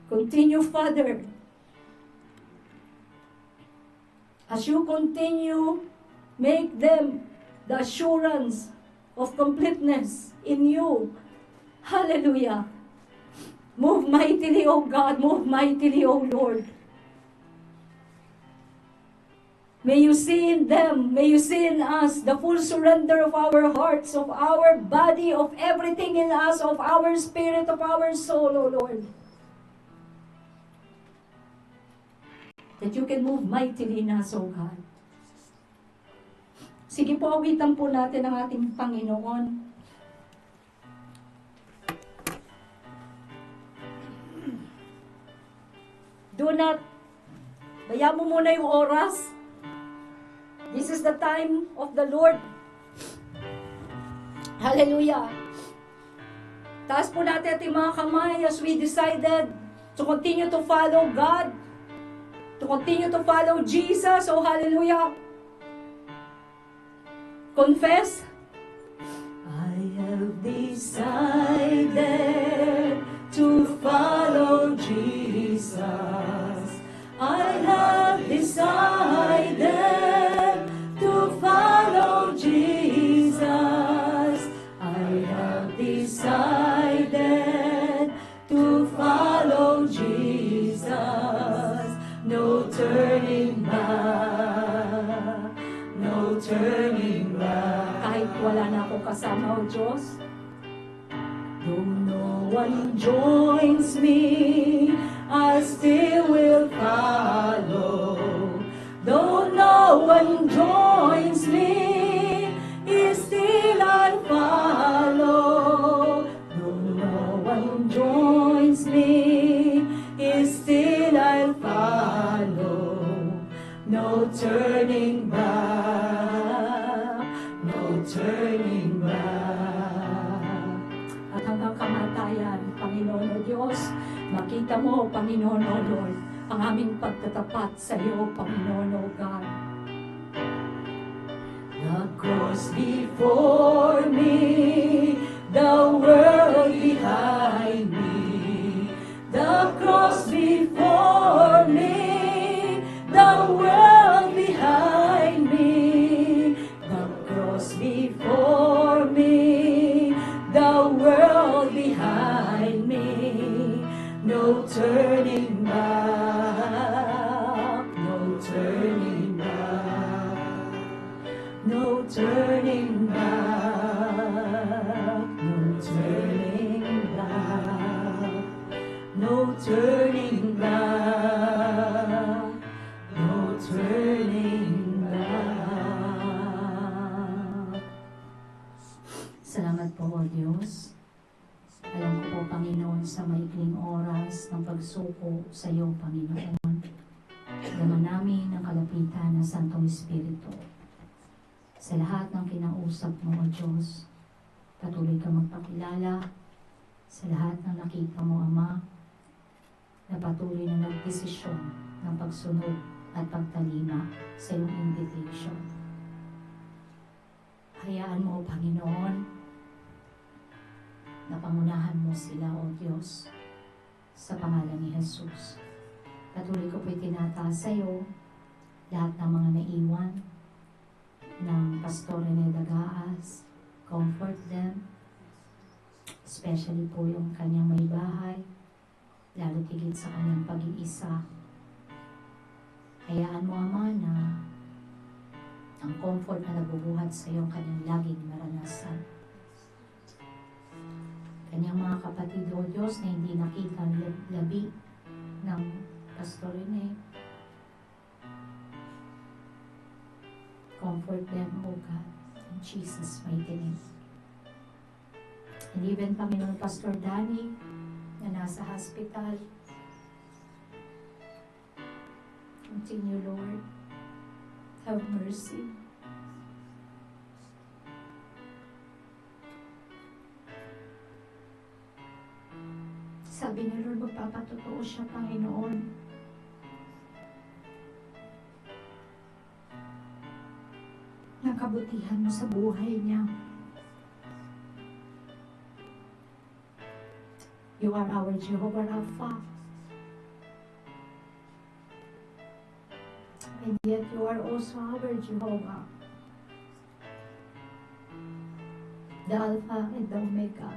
Continue, Father, as you continue, make them the assurance of completeness in you. Hallelujah. Move mightily, O God. Move mightily, O Lord. May you see in them, may you see in us the full surrender of our hearts, of our body, of everything in us, of our spirit, of our soul, O Lord. That you can move mightily in us, O God. Sige po, awitan po natin ang ating Panginoon. Do not, bayaan mo muna yung oras. This is the time of the Lord. Hallelujah. Taas po natin ating mga kamay as we decided to continue to follow God, to continue to follow Jesus. Oh, hallelujah. Confess. I have decided to follow Jesus. I have decided to follow Jesus. I have decided to follow O Diyos. Though no one joins me, I still will follow. Though no one joins me, still I'll follow. Though no one joins me, still I'll follow. No turning back, no turning back. At hanggang kamatayan, Panginoon o Diyos, makita mo, Panginoon o Lord, ang aming pagtatapat sa iyo, Panginoon o God. The cross before me, the world behind me. The cross before me, the world behind me. The cross before me, the world behind me. No turning back, no turning back, no turning back, no turning back, no turning back, no turning back. Salamat po, O Diyos. Alam ko po, Panginoon, sa maikling oras ng pagsuko sa iyo, Panginoon, dama namin ang kalapitan ng Santong Espiritu. Sa lahat ng kinausap mo, O Diyos, patuloy ka magpakilala sa lahat ng nakita mo, Ama, na patuloy na nagdesisyon ng pagsunod at pagtalima sa iyong invitation. Hayaan mo, Panginoon, na pangunahan mo sila, O Diyos, sa pangalan ni Jesus. Patuloy ko po'y tinataas sa iyo lahat ng mga naiwan ng Pastor Rene Dagaas. Comfort them, especially po yung kanyang may bahay, lalo tigit sa kanyang pag-iisa. Hayaan mo, Ama, na ang comfort na nabubuhat sa iyo kanyang laging maranasan. Kanyang mga kapatid, O Diyos, na hindi nakita ang labi ng Pastor Rene. Comfort them, O God, in Jesus' mighty name. And even, Panginoon, Pastor Danny, na nasa hospital. Continue, Lord. Have mercy. Sabi ni Lord, magpapatotoo siya, Panginoon. Ng kabutihan mo sa buhay niya. You are our Jehovah Rapha. And yet you are also our Jehovah. The Alpha and the Omega.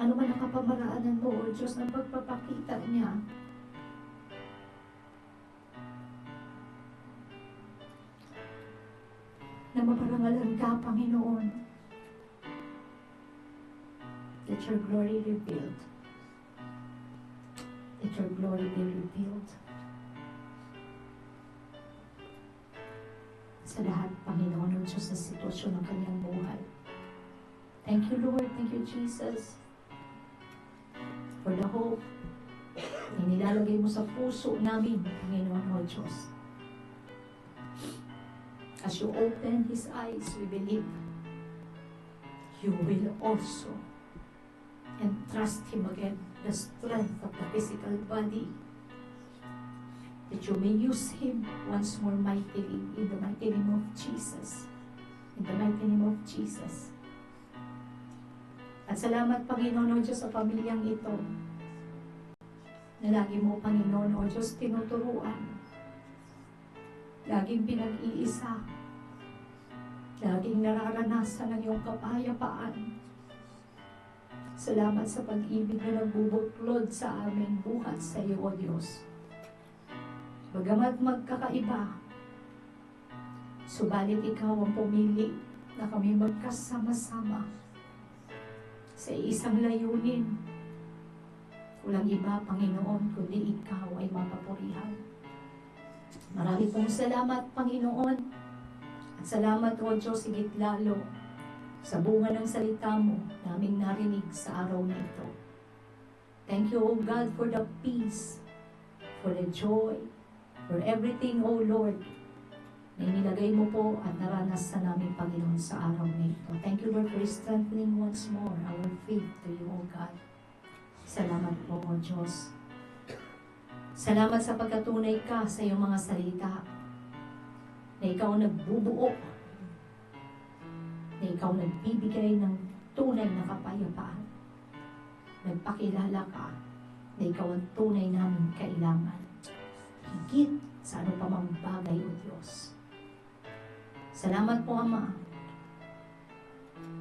Ano man ang kapamaraanan mo, O Diyos, ng pagpapakita niya. Na maparangalan ka, Panginoon. Let your glory revealed. Let your glory be revealed. Sa lahat, Panginoon, O Diyos, sa sitwasyon ng kanyang buhay. Thank you, Lord. Thank you, Jesus, for the hope na nilalagay mo sa puso namin, Panginoon, O Diyos. As you open His eyes, we believe you will also entrust Him again the strength of the physical body, that you may use Him once more mightily in the mighty name of Jesus. In the mighty name of Jesus. At salamat, Panginoon, O Diyos, sa pamilyang ito, na lagi mo, Panginoon, O Diyos, tinuturuan, laging pinag-iisa, laging nararanasan ng iyong kapayapaan. Salamat sa pag-ibig na nagbubuklod sa aming buhat sa iyo, O Diyos. Bagamat magkakaiba, Subalit ikaw ang pumili na kami magkasama-sama sa isang layunin. Walang iba, Panginoon, kundi ikaw ay mapapurihan. Marami pong salamat, Panginoon. At salamat, O Diyos, higit lalo sa bunga ng salita mo naming narinig sa araw na ito. Thank you, O God, for the peace, for the joy, for everything, O Lord, na inilagay mo po at naranasan namin, Panginoon, sa araw na ito. Thank you, Lord, for strengthening once more our faith to you, O God. Salamat po, O Diyos. Salamat sa pagkatunay ka sa iyong mga salita, na ikaw nagbubuo, na ikaw nagbibigay ng tunay na kapayapaan. Nagpakilala ka na ikaw ang tunay namin kailangan. Higit sa ano pa mang bagay, O Diyos. Salamat po, Ama.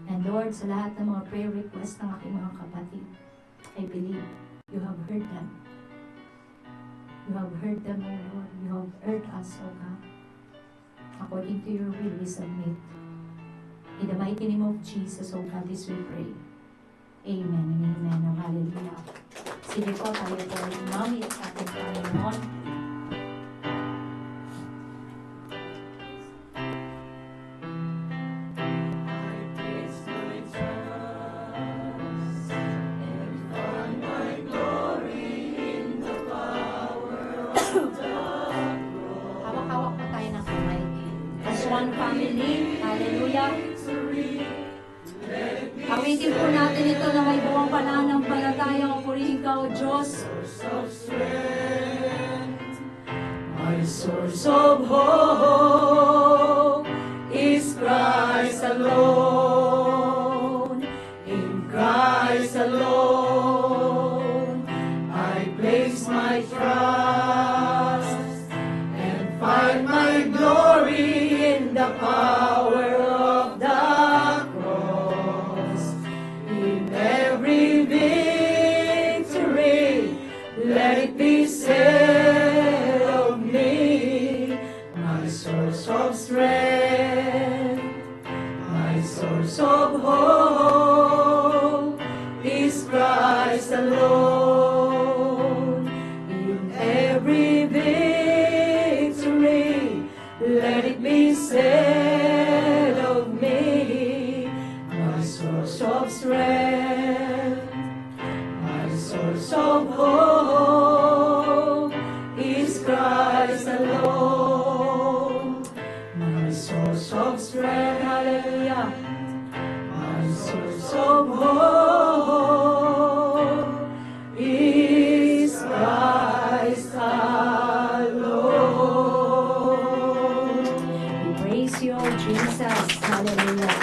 And Lord, sa lahat ng mga prayer requests ng aking mga kapatid, I believe you have heard them. You have heard them, O Lord. You have heard us, O God. According to your will, we submit. In the mighty name of Jesus, O God, this we pray. Amen and amen. Hallelujah. Sige po, tayo po ay umamit sa ating Panginoon. Hawak-hawak po tayo ng kamay. As one family, hallelujah. Awitin po natin ito na may buwang pananampalataya. Purihin ka, O Diyos. My source of hope is Christ alone. In Christ alone, I place my trust and find my glory in the power of the cross. In every victory, let it be said of me, my source of strength, my source of hope is Christ alone. In every victory, let it be said of me, my source of strength, my source of hope is Christ alone. My source of strength, hallelujah. My source of hope is Christ alone. We praise you, Jesus. Hallelujah.